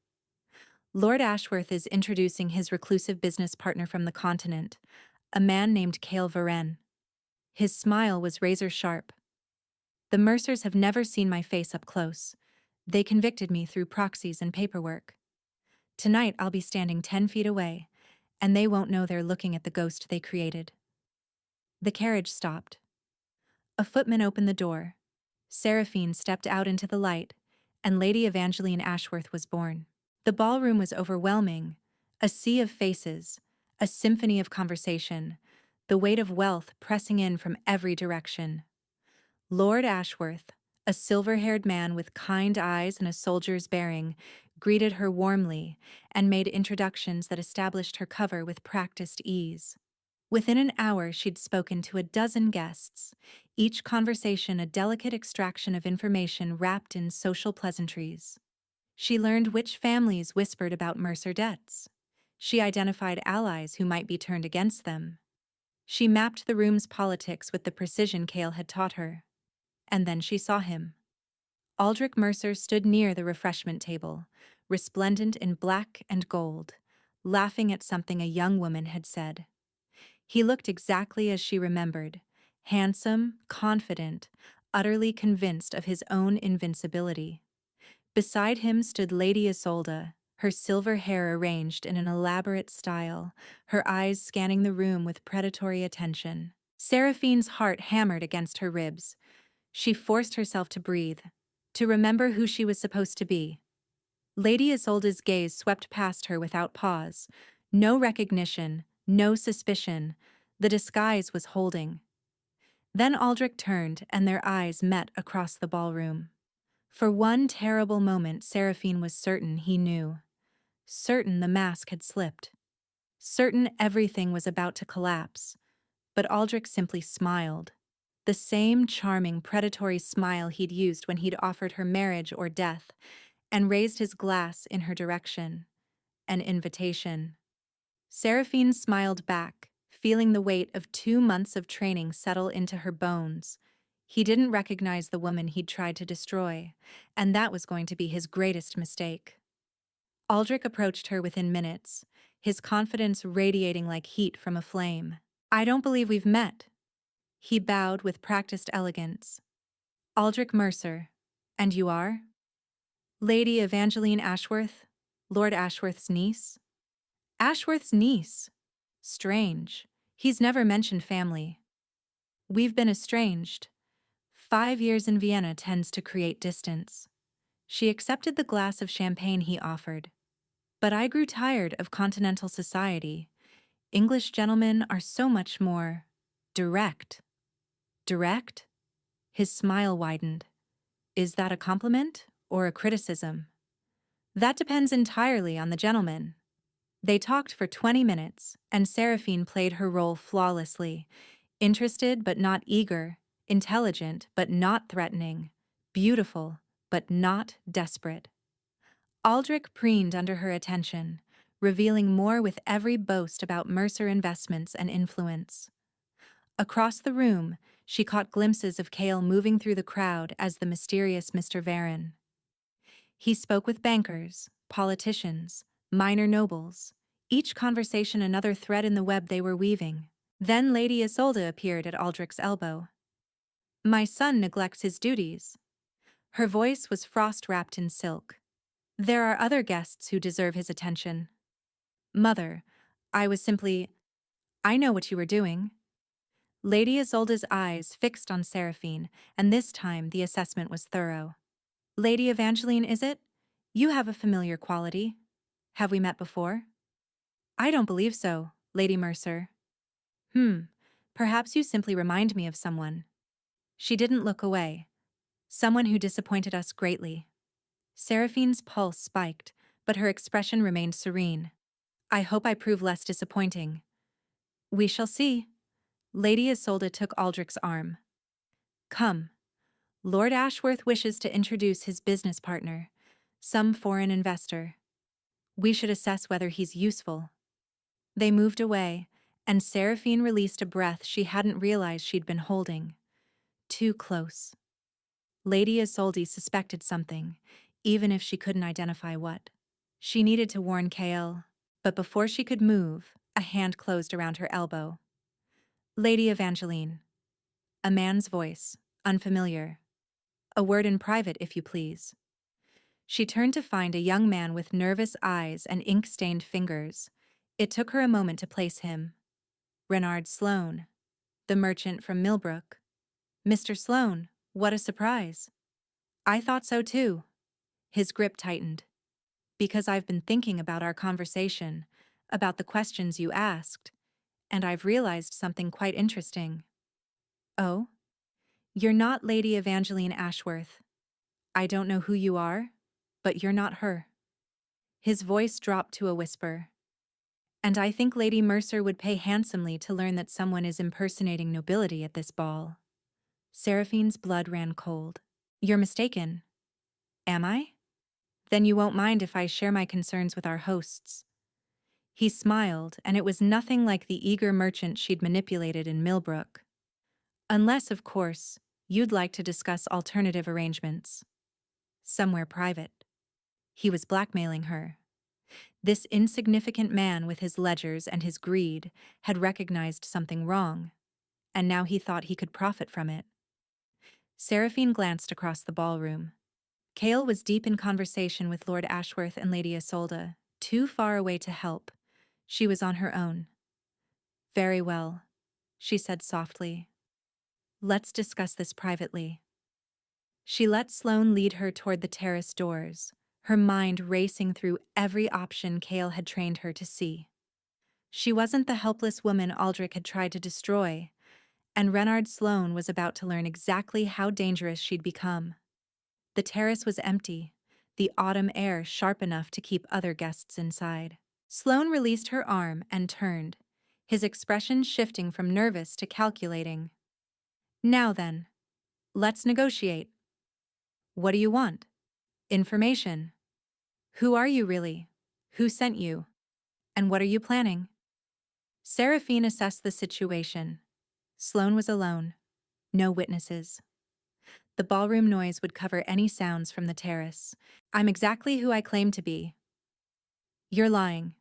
Lord Ashworth is introducing his reclusive business partner from the continent, a man named Cale Varenne. His smile was razor-sharp. The Mercers have never seen my face up close. They convicted me through proxies and paperwork. Tonight I'll be standing 10 feet away, and they won't know they're looking at the ghost they created. The carriage stopped. A footman opened the door. Seraphine stepped out into the light, and Lady Evangeline Ashworth was born. The ballroom was overwhelming, a sea of faces, a symphony of conversation, the weight of wealth pressing in from every direction. Lord Ashworth, a silver-haired man with kind eyes and a soldier's bearing, greeted her warmly and made introductions that established her cover with practiced ease. Within an hour, she'd spoken to a dozen guests, each conversation a delicate extraction of information wrapped in social pleasantries. She learned which families whispered about Mercer debts. She identified allies who might be turned against them. She mapped the room's politics with the precision Cale had taught her. And then she saw him. Aldrich Mercer stood near the refreshment table, resplendent in black and gold, laughing at something a young woman had said. He looked exactly as she remembered, handsome, confident, utterly convinced of his own invincibility. Beside him stood Lady Isolde, her silver hair arranged in an elaborate style, her eyes scanning the room with predatory attention. Seraphine's heart hammered against her ribs. She forced herself to breathe, to remember who she was supposed to be. Lady Isolde's gaze swept past her without pause. No recognition, no suspicion. The disguise was holding. Then Aldrich turned, and their eyes met across the ballroom. For one terrible moment, Seraphine was certain he knew. Certain the mask had slipped. Certain everything was about to collapse. But Aldrich simply smiled. The same charming, predatory smile he'd used when he'd offered her marriage or death, and raised his glass in her direction. An invitation. Seraphine smiled back, feeling the weight of 2 months of training settle into her bones. He didn't recognize the woman he'd tried to destroy, and that was going to be his greatest mistake. Aldrich approached her within minutes, his confidence radiating like heat from a flame. "I don't believe we've met." He bowed with practiced elegance. "Aldrich Mercer. And you are?" "Lady Evangeline Ashworth, Lord Ashworth's niece." "Ashworth's niece? Strange. He's never mentioned family." "We've been estranged. 5 years in Vienna tends to create distance." She accepted the glass of champagne he offered. "But I grew tired of continental society. English gentlemen are so much more direct." "Direct?" His smile widened. "Is that a compliment or a criticism?" "That depends entirely on the gentleman." They talked for 20 minutes, and Seraphine played her role flawlessly. Interested but not eager, intelligent but not threatening, beautiful but not desperate. Aldrich preened under her attention, revealing more with every boast about Mercer investments and influence. Across the room, she caught glimpses of Cale moving through the crowd as the mysterious Mr. Varon. He spoke with bankers, politicians, minor nobles, each conversation another thread in the web they were weaving. Then Lady Isolde appeared at Aldrich's elbow. "My son neglects his duties." Her voice was frost-wrapped in silk. "There are other guests who deserve his attention." "Mother, I was simply—" "I know what you were doing." Lady Isolde's eyes fixed on Seraphine, and this time the assessment was thorough. "Lady Evangeline, is it? You have a familiar quality. Have we met before?" "I don't believe so, Lady Mercer." Perhaps you simply remind me of someone." She didn't look away. "Someone who disappointed us greatly." Seraphine's pulse spiked, but her expression remained serene. "I hope I prove less disappointing." "We shall see." Lady Isolde took Aldrich's arm. "Come. Lord Ashworth wishes to introduce his business partner, some foreign investor. We should assess whether he's useful." They moved away, and Seraphine released a breath she hadn't realized she'd been holding. Too close. Lady Isolde suspected something, even if she couldn't identify what. She needed to warn Cale, but before she could move, a hand closed around her elbow. "Lady Evangeline." A man's voice, unfamiliar. "A word in private, if you please." She turned to find a young man with nervous eyes and ink-stained fingers. It took her a moment to place him. Renard Sloane, the merchant from Millbrook. "Mr. Sloane, what a surprise." "I thought so too." His grip tightened. "Because I've been thinking about our conversation, about the questions you asked, and I've realized something quite interesting." "Oh? You're not Lady Evangeline Ashworth. I don't know who you are, but you're not her." His voice dropped to a whisper. "And I think Lady Mercer would pay handsomely to learn that someone is impersonating nobility at this ball." Seraphine's blood ran cold. "You're mistaken." "Am I? Then you won't mind if I share my concerns with our hosts." He smiled, and it was nothing like the eager merchant she'd manipulated in Millbrook. "Unless, of course, you'd like to discuss alternative arrangements. Somewhere private." He was blackmailing her. This insignificant man with his ledgers and his greed had recognized something wrong, and now he thought he could profit from it. Seraphine glanced across the ballroom. Cale was deep in conversation with Lord Ashworth and Lady Isolde, too far away to help. She was on her own. "Very well," she said softly. "Let's discuss this privately." She let Sloane lead her toward the terrace doors, her mind racing through every option Cale had trained her to see. She wasn't the helpless woman Aldrich had tried to destroy, and Renard Sloane was about to learn exactly how dangerous she'd become. The terrace was empty, the autumn air sharp enough to keep other guests inside. Sloane released her arm and turned, his expression shifting from nervous to calculating. "Now then, let's negotiate. What do you want?" "Information. Who are you really? Who sent you? And what are you planning?" Seraphine assessed the situation. Sloane was alone. No witnesses. The ballroom noise would cover any sounds from the terrace. I'm exactly who I claim to be. You're lying.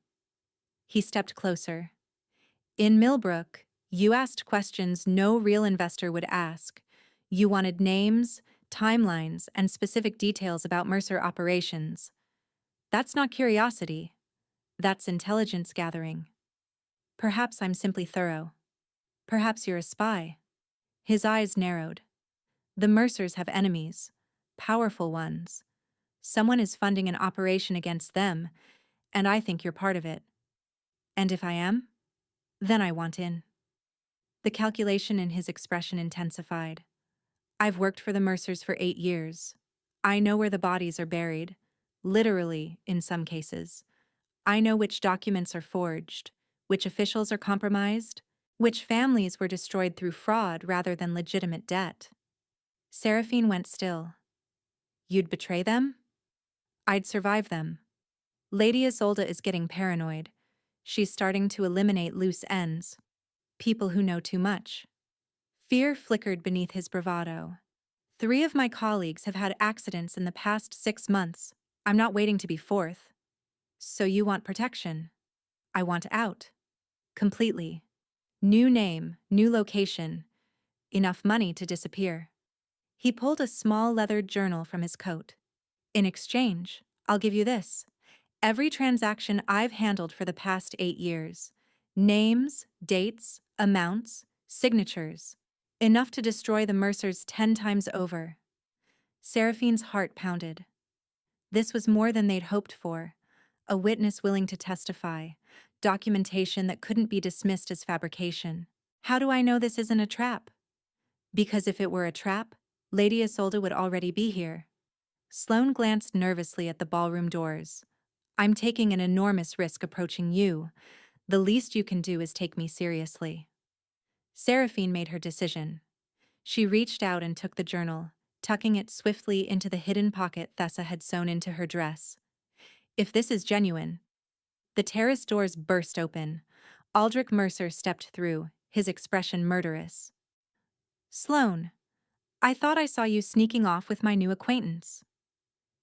He stepped closer. In Millbrook, you asked questions no real investor would ask. You wanted names, timelines, and specific details about Mercer operations. That's not curiosity. That's intelligence gathering. Perhaps I'm simply thorough. Perhaps you're a spy. His eyes narrowed. The Mercers have enemies. Powerful ones. Someone is funding an operation against them, and I think you're part of it. And if I am, then I want in. The calculation in his expression intensified. I've worked for the Mercers for 8 years. I know where the bodies are buried, literally in some cases. I know which documents are forged, which officials are compromised, which families were destroyed through fraud rather than legitimate debt. Seraphine went still. You'd betray them? I'd survive them. Lady Isolde is getting paranoid. She's starting to eliminate loose ends. People who know too much. Fear flickered beneath his bravado. 3 of my colleagues have had accidents in the past 6 months. I'm not waiting to be fourth. So you want protection? I want out. Completely. New name, new location. Enough money to disappear. He pulled a small leathered journal from his coat. In exchange, I'll give you this. Every transaction I've handled for the past 8 years. Names, dates, amounts, signatures. Enough to destroy the Mercers 10 times over. Seraphine's heart pounded. This was more than they'd hoped for. A witness willing to testify. Documentation that couldn't be dismissed as fabrication. How do I know this isn't a trap? Because if it were a trap, Lady Isolde would already be here. Sloane glanced nervously at the ballroom doors. I'm taking an enormous risk approaching you. The least you can do is take me seriously. Seraphine made her decision. She reached out and took the journal, tucking it swiftly into the hidden pocket Thessa had sewn into her dress. If this is genuine. The terrace doors burst open. Aldrich Mercer stepped through, his expression murderous. Sloane, I thought I saw you sneaking off with my new acquaintance.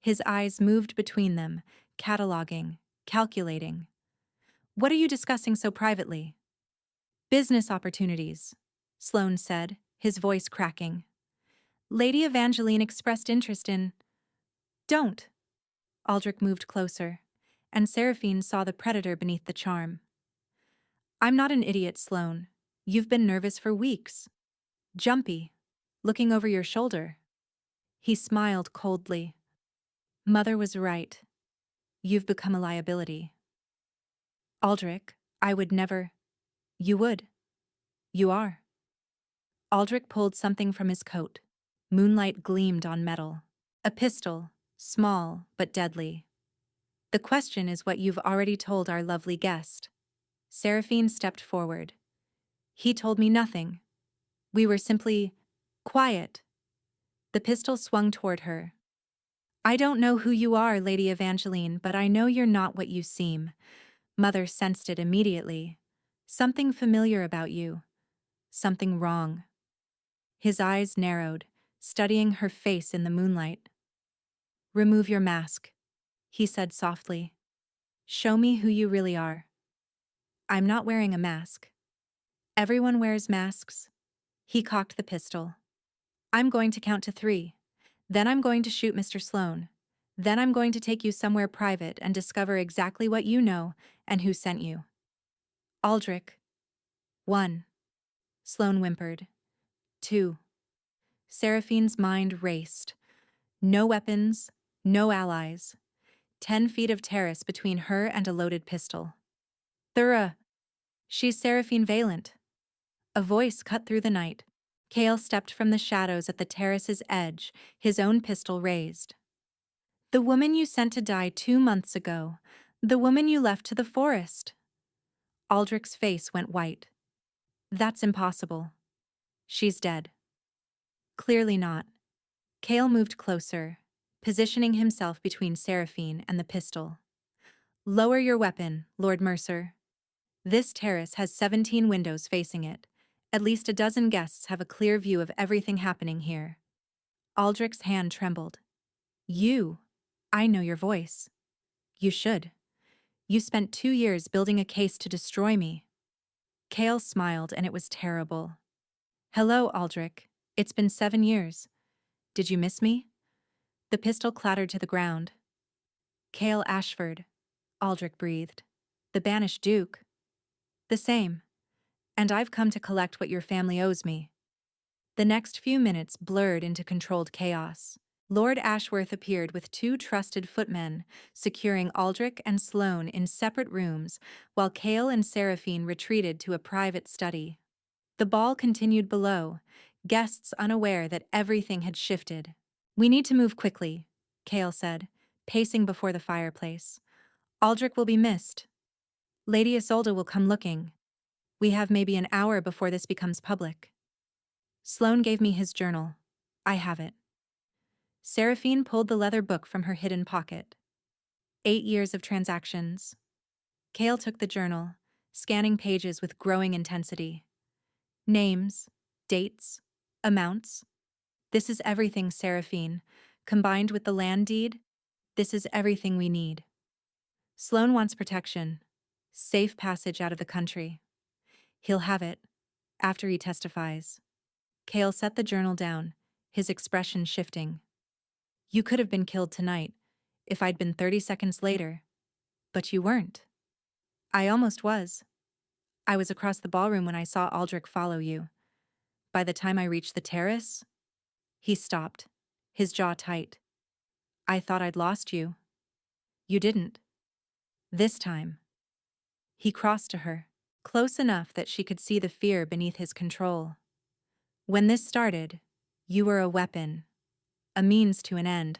His eyes moved between them, cataloging, calculating. What are you discussing so privately? Business opportunities, Sloane said, his voice cracking. Lady Evangeline expressed interest in... Don't. Aldrich moved closer, and Seraphine saw the predator beneath the charm. I'm not an idiot, Sloane. You've been nervous for weeks. Jumpy. Looking over your shoulder. He smiled coldly. Mother was right. You've become a liability. Aldrich, I would never... You would. You are. Aldrich pulled something from his coat. Moonlight gleamed on metal. A pistol, small but deadly. The question is what you've already told our lovely guest. Seraphine stepped forward. He told me nothing. We were simply... quiet. The pistol swung toward her. I don't know who you are, Lady Evangeline, but I know you're not what you seem. Mother sensed it immediately. Something familiar about you. Something wrong. His eyes narrowed, studying her face in the moonlight. Remove your mask, he said softly. Show me who you really are. I'm not wearing a mask. Everyone wears masks. He cocked the pistol. I'm going to count to 3. Then I'm going to shoot Mr. Sloane. Then I'm going to take you somewhere private and discover exactly what you know and who sent you. Aldrich. 1. Sloane whimpered. 2. Seraphine's mind raced. No weapons, no allies. 10 feet of terrace between her and a loaded pistol. Thura. She's Seraphine Valent. A voice cut through the night. Cale stepped from the shadows at the terrace's edge, his own pistol raised. The woman you sent to die 2 months ago. The woman you left to the forest. Aldrich's face went white. That's impossible. She's dead. Clearly not. Cale moved closer, positioning himself between Seraphine and the pistol. Lower your weapon, Lord Mercer. This terrace has 17 windows facing it. At least a dozen guests have a clear view of everything happening here. Aldrich's hand trembled. You. I know your voice. You should. You spent 2 years building a case to destroy me. Kale smiled, and it was terrible. Hello, Aldrich. It's been 7 years. Did you miss me? The pistol clattered to the ground. Cale Ashford, Aldrich breathed. The Banished Duke. The same. And I've come to collect what your family owes me. The next few minutes blurred into controlled chaos. Lord Ashworth appeared with 2 trusted footmen, securing Aldrich and Sloane in separate rooms, while Cale and Seraphine retreated to a private study. The ball continued below, guests unaware that everything had shifted. We need to move quickly, Cale said, pacing before the fireplace. Aldrich will be missed. Lady Isolde will come looking. We have maybe an hour before this becomes public. Sloane gave me his journal. I have it. Seraphine pulled the leather book from her hidden pocket. 8 years of transactions. Cale took the journal, scanning pages with growing intensity. Names, dates, amounts. This is everything, Seraphine. Combined with the land deed, this is everything we need. Sloane wants protection. Safe passage out of the country. He'll have it, after he testifies. Cale set the journal down, his expression shifting. You could have been killed tonight, if I'd been 30 seconds later. But you weren't. I almost was. I was across the ballroom when I saw Aldrich follow you. By the time I reached the terrace, he stopped, his jaw tight. I thought I'd lost you. You didn't. This time. He crossed to her, close enough that she could see the fear beneath his control. When this started, you were a weapon, a means to an end.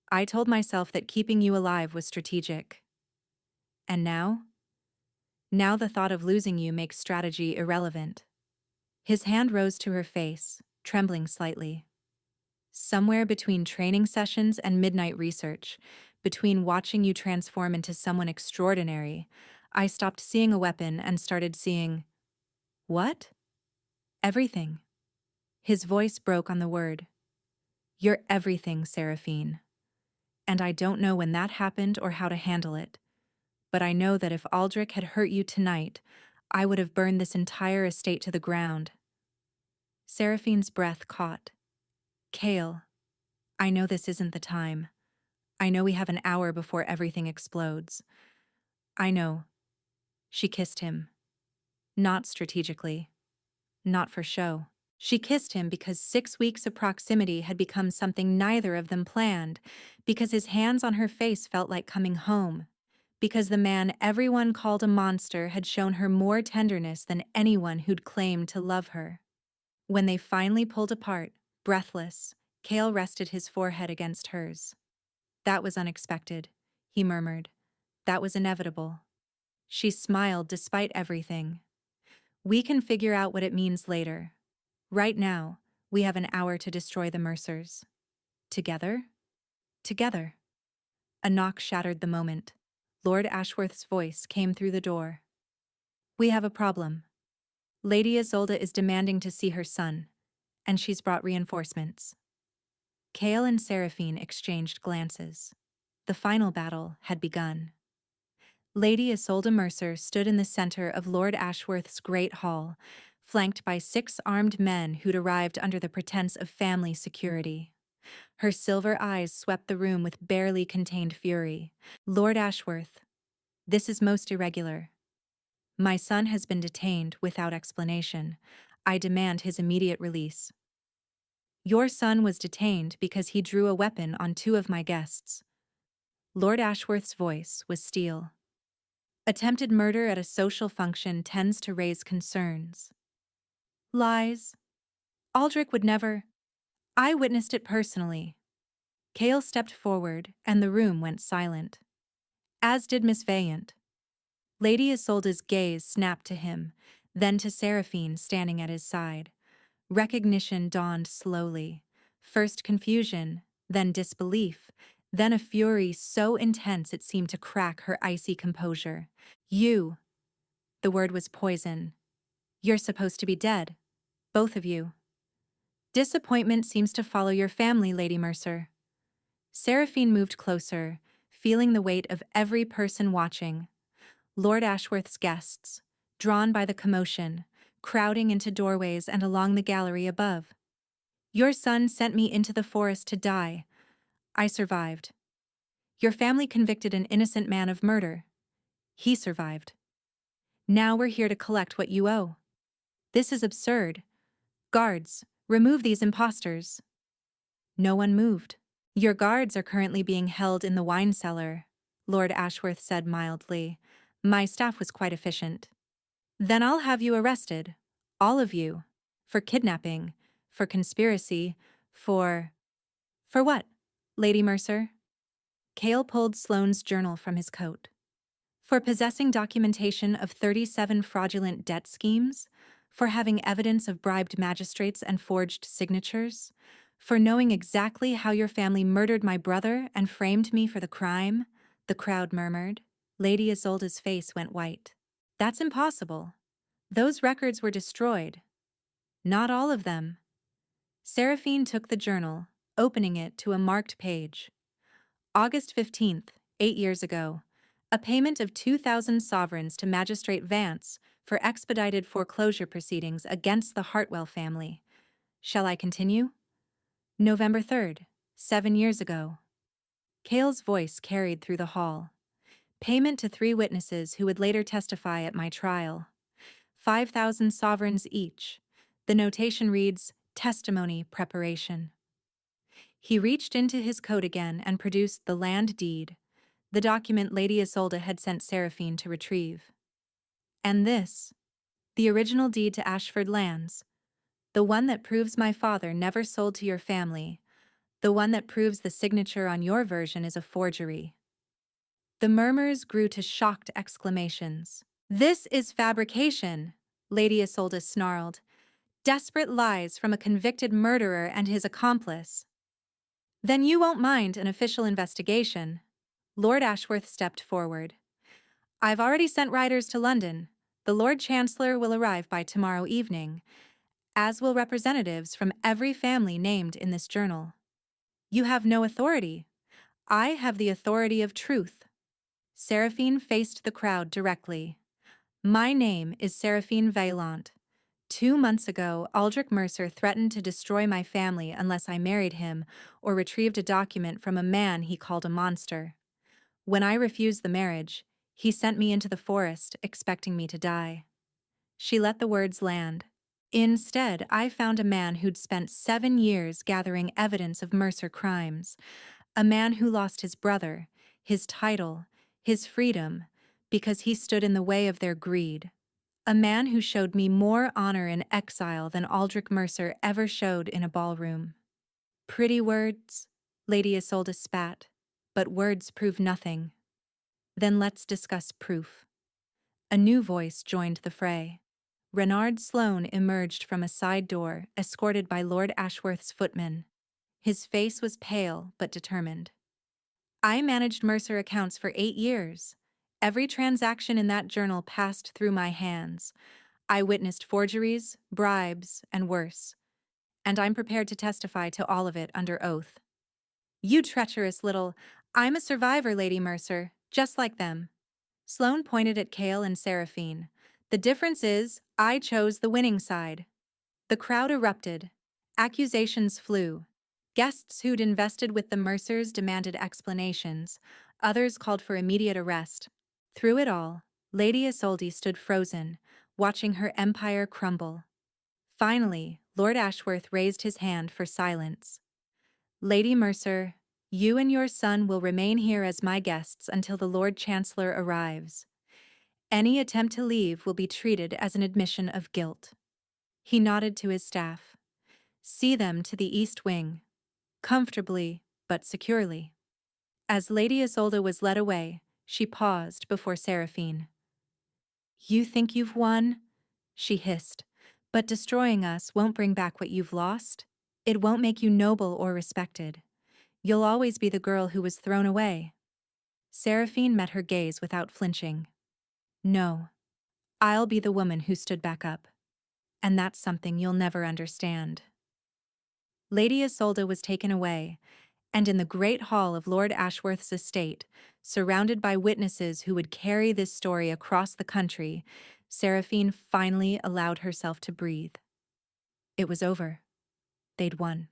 I told myself that keeping you alive was strategic. And now? Now the thought of losing you makes strategy irrelevant. His hand rose to her face, trembling slightly. Somewhere between training sessions and midnight research, between watching you transform into someone extraordinary, I stopped seeing a weapon and started seeing… What? Everything. His voice broke on the word. You're everything, Seraphine. And I don't know when that happened or how to handle it. But I know that if Aldrich had hurt you tonight, I would have burned this entire estate to the ground. Seraphine's breath caught. Cale, I know this isn't the time. I know we have an hour before everything explodes. I know. She kissed him. Not strategically. Not for show. She kissed him because 6 weeks of proximity had become something neither of them planned, because his hands on her face felt like coming home, because the man everyone called a monster had shown her more tenderness than anyone who'd claimed to love her. When they finally pulled apart, breathless, Cale rested his forehead against hers. That was unexpected, he murmured. That was inevitable. She smiled despite everything. We can figure out what it means later. Right now, we have an hour to destroy the Mercers. Together? Together. A knock shattered the moment. Lord Ashworth's voice came through the door. We have a problem. Lady Isolde is demanding to see her son, and she's brought reinforcements. Cale and Seraphine exchanged glances. The final battle had begun. Lady Isolde Mercer stood in the center of Lord Ashworth's great hall, flanked by 6 armed men who'd arrived under the pretense of family security. Her silver eyes swept the room with barely contained fury. Lord Ashworth, this is most irregular. My son has been detained without explanation. I demand his immediate release. Your son was detained because he drew a weapon on 2 of my guests. Lord Ashworth's voice was steel. Attempted murder at a social function tends to raise concerns. Lies. Aldrich would never. I witnessed it personally. Cale stepped forward, and the room went silent. As did Miss Valiant. Lady Isolde's gaze snapped to him, then to Seraphine standing at his side. Recognition dawned slowly. First confusion, then disbelief, then a fury so intense it seemed to crack her icy composure. You. The word was poison. You're supposed to be dead. Both of you. Disappointment seems to follow your family, Lady Mercer. Seraphine moved closer, feeling the weight of every person watching. Lord Ashworth's guests, drawn by the commotion, crowding into doorways and along the gallery above. Your son sent me into the forest to die. I survived. Your family convicted an innocent man of murder. He survived. Now we're here to collect what you owe. This is absurd. Guards, remove these impostors. No one moved. Your guards are currently being held in the wine cellar, Lord Ashworth said mildly. My staff was quite efficient. Then I'll have you arrested, all of you, for kidnapping, for conspiracy, for what, Lady Mercer? Cale pulled Sloane's journal from his coat. For possessing documentation of 37 fraudulent debt schemes, for having evidence of bribed magistrates and forged signatures, for knowing exactly how your family murdered my brother and framed me for the crime, the crowd murmured. Lady Isolde's face went white. That's impossible. Those records were destroyed. Not all of them. Seraphine took the journal, opening it to a marked page. August 15th, 8 years ago. A payment of 2,000 sovereigns to Magistrate Vance for expedited foreclosure proceedings against the Hartwell family. Shall I continue? November 3rd, 7 years ago. Cale's voice carried through the hall. Payment to 3 witnesses who would later testify at my trial. 5,000 sovereigns each. The notation reads, testimony preparation. He reached into his coat again and produced the land deed, the document Lady Isolde had sent Seraphine to retrieve. And this, the original deed to Ashford Lands, the one that proves my father never sold to your family, the one that proves the signature on your version is a forgery. The murmurs grew to shocked exclamations. This is fabrication, Lady Isolde snarled. Desperate lies from a convicted murderer and his accomplice. Then you won't mind an official investigation. Lord Ashworth stepped forward. I've already sent riders to London. The Lord Chancellor will arrive by tomorrow evening, as will representatives from every family named in this journal. You have no authority. I have the authority of truth. Seraphine faced the crowd directly. My name is Seraphine Vaillant. 2 months ago, Aldrich Mercer threatened to destroy my family unless I married him or retrieved a document from a man he called a monster. When I refused the marriage, he sent me into the forest, expecting me to die. She let the words land. Instead, I found a man who'd spent 7 years gathering evidence of Mercer crimes, a man who lost his brother, his title, his freedom, because he stood in the way of their greed. A man who showed me more honor in exile than Aldrich Mercer ever showed in a ballroom. Pretty words, Lady Isolde spat, but words prove nothing. Then let's discuss proof. A new voice joined the fray. Renard Sloane emerged from a side door, escorted by Lord Ashworth's footman. His face was pale but determined. I managed Mercer accounts for 8 years. Every transaction in that journal passed through my hands. I witnessed forgeries, bribes, and worse. And I'm prepared to testify to all of it under oath. You treacherous little... I'm a survivor, Lady Mercer, just like them. Sloane pointed at Cale and Seraphine. The difference is, I chose the winning side. The crowd erupted. Accusations flew. Guests who'd invested with the Mercers demanded explanations. Others called for immediate arrest. Through it all, Lady Isolde stood frozen, watching her empire crumble. Finally, Lord Ashworth raised his hand for silence. Lady Mercer, you and your son will remain here as my guests until the Lord Chancellor arrives. Any attempt to leave will be treated as an admission of guilt. He nodded to his staff. See them to the East Wing. Comfortably, but securely. As Lady Isolde was led away, she paused before Seraphine. You think you've won? She hissed. But destroying us won't bring back what you've lost. It won't make you noble or respected. You'll always be the girl who was thrown away. Seraphine met her gaze without flinching. No. I'll be the woman who stood back up. And that's something you'll never understand. Lady Isolde was taken away, and in the great hall of Lord Ashworth's estate, surrounded by witnesses who would carry this story across the country, Seraphine finally allowed herself to breathe. It was over. They'd won.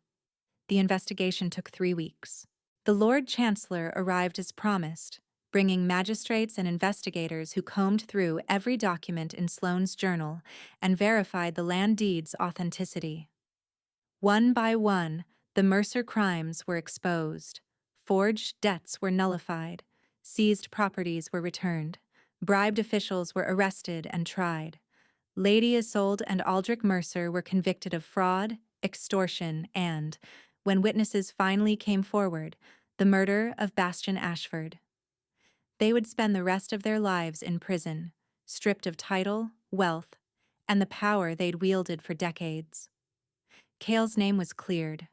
The investigation took 3 weeks. The Lord Chancellor arrived as promised, bringing magistrates and investigators who combed through every document in Sloane's journal and verified the land deed's authenticity. One by one, the Mercer crimes were exposed. Forged debts were nullified. Seized properties were returned. Bribed officials were arrested and tried. Lady Isolde and Aldrich Mercer were convicted of fraud, extortion, and, when witnesses finally came forward, the murder of Bastian Ashford. They would spend the rest of their lives in prison, stripped of title, wealth, and the power they'd wielded for decades. Cale's name was cleared.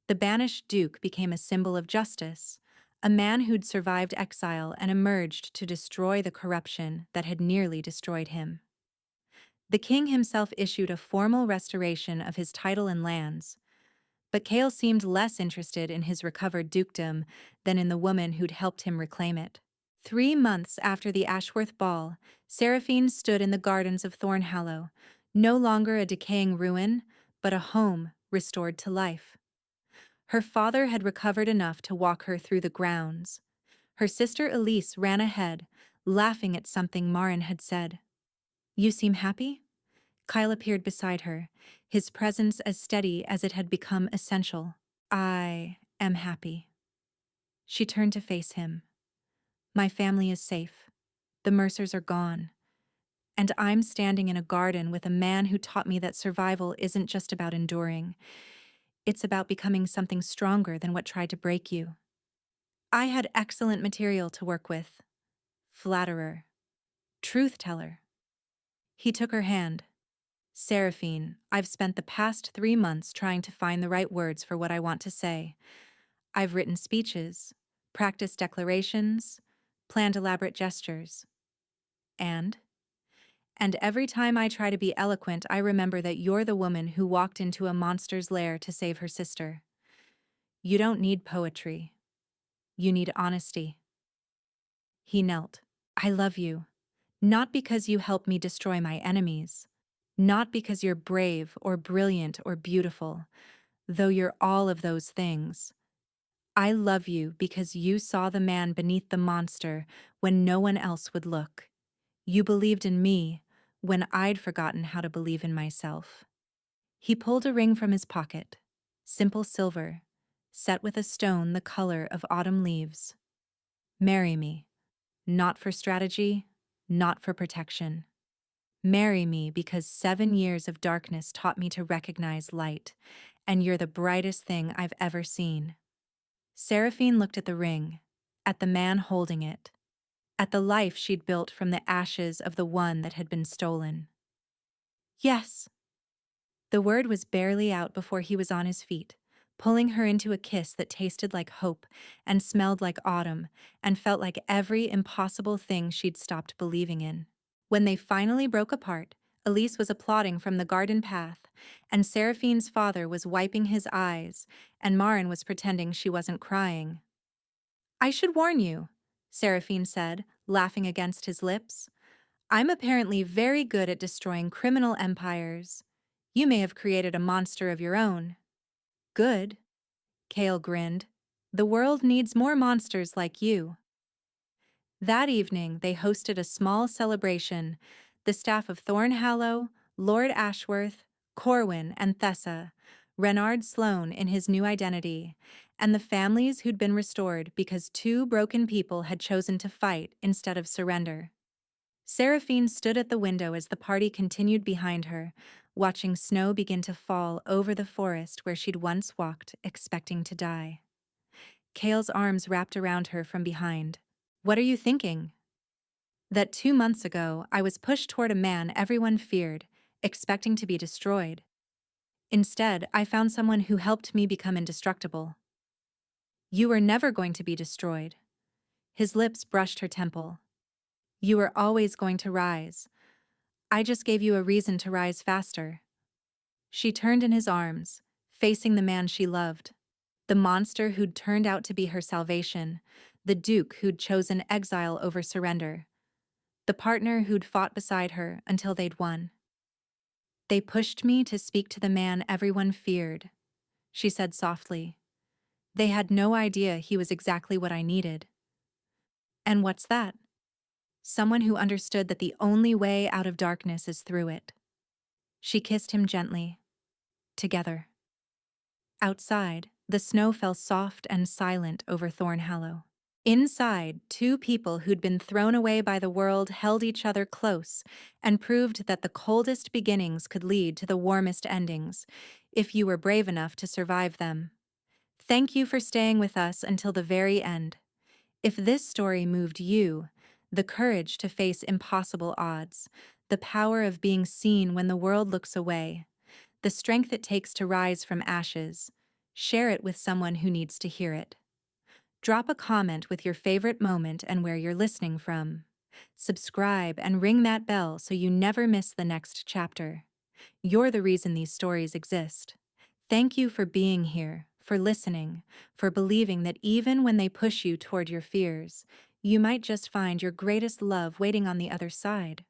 The banished Duke became a symbol of justice, a man who'd survived exile and emerged to destroy the corruption that had nearly destroyed him. The king himself issued a formal restoration of his title and lands, but Cale seemed less interested in his recovered dukedom than in the woman who'd helped him reclaim it. 3 months after the Ashworth ball, Seraphine stood in the gardens of Thornhallow, no longer a decaying ruin, but a home restored to life. Her father had recovered enough to walk her through the grounds. Her sister Elise ran ahead, laughing at something Marin had said. "You seem happy?" Kyle appeared beside her, his presence as steady as it had become essential. "I am happy." She turned to face him. "My family is safe. The Mercers are gone. And I'm standing in a garden with a man who taught me that survival isn't just about enduring. It's about becoming something stronger than what tried to break you. I had excellent material to work with. Flatterer. Truth-teller." He took her hand. "Seraphine, I've spent the past 3 months trying to find the right words for what I want to say. I've written speeches, practiced declarations, planned elaborate gestures. And every time I try to be eloquent, I remember that you're the woman who walked into a monster's lair to save her sister. You don't need poetry. You need honesty." He knelt. "I love you. Not because you help me destroy my enemies. Not because you're brave or brilliant or beautiful, though you're all of those things. I love you because you saw the man beneath the monster when no one else would look. You believed in me when I'd forgotten how to believe in myself." He pulled a ring from his pocket, simple silver, set with a stone the color of autumn leaves. "Marry me, not for strategy, not for protection. Marry me because 7 years of darkness taught me to recognize light, and you're the brightest thing I've ever seen." Seraphine looked at the ring, at the man holding it, at the life she'd built from the ashes of the one that had been stolen. "Yes." The word was barely out before he was on his feet, pulling her into a kiss that tasted like hope and smelled like autumn and felt like every impossible thing she'd stopped believing in. When they finally broke apart, Elise was applauding from the garden path, and Seraphine's father was wiping his eyes, and Marin was pretending she wasn't crying. "I should warn you," Seraphine said, laughing against his lips. "I'm apparently very good at destroying criminal empires. You may have created a monster of your own." "Good," Cale grinned. "The world needs more monsters like you." That evening, they hosted a small celebration. The staff of Thornhallow, Lord Ashworth, Corwin, and Thessa, Renard Sloane in his new identity, and the families who'd been restored because 2 broken people had chosen to fight instead of surrender. Seraphine stood at the window as the party continued behind her, watching snow begin to fall over the forest where she'd once walked, expecting to die. Cale's arms wrapped around her from behind. "What are you thinking?" "That 2 months ago, I was pushed toward a man everyone feared, expecting to be destroyed. Instead, I found someone who helped me become indestructible." "You were never going to be destroyed." His lips brushed her temple. "You were always going to rise. I just gave you a reason to rise faster. She turned in his arms, facing the man she loved. The monster who'd turned out to be her salvation, the duke who'd chosen exile over surrender, the partner who'd fought beside her until they'd won. They pushed me to speak to the man everyone feared, she said softly. They had no idea he was exactly what I needed. And what's that? Someone who understood that the only way out of darkness is through it. She kissed him gently. Together. Outside, the snow fell soft and silent over Thornhallow. Inside, two people who'd been thrown away by the world held each other close and proved that the coldest beginnings could lead to the warmest endings, if you were brave enough to survive them. Thank you for staying with us until the very end. If this story moved you, the courage to face impossible odds, the power of being seen when the world looks away, the strength it takes to rise from ashes, share it with someone who needs to hear it. Drop a comment with your favorite moment and where you're listening from. Subscribe and ring that bell so you never miss the next chapter. You're the reason these stories exist. Thank you for being here, for listening, for believing that even when they push you toward your fears, you might just find your greatest love waiting on the other side.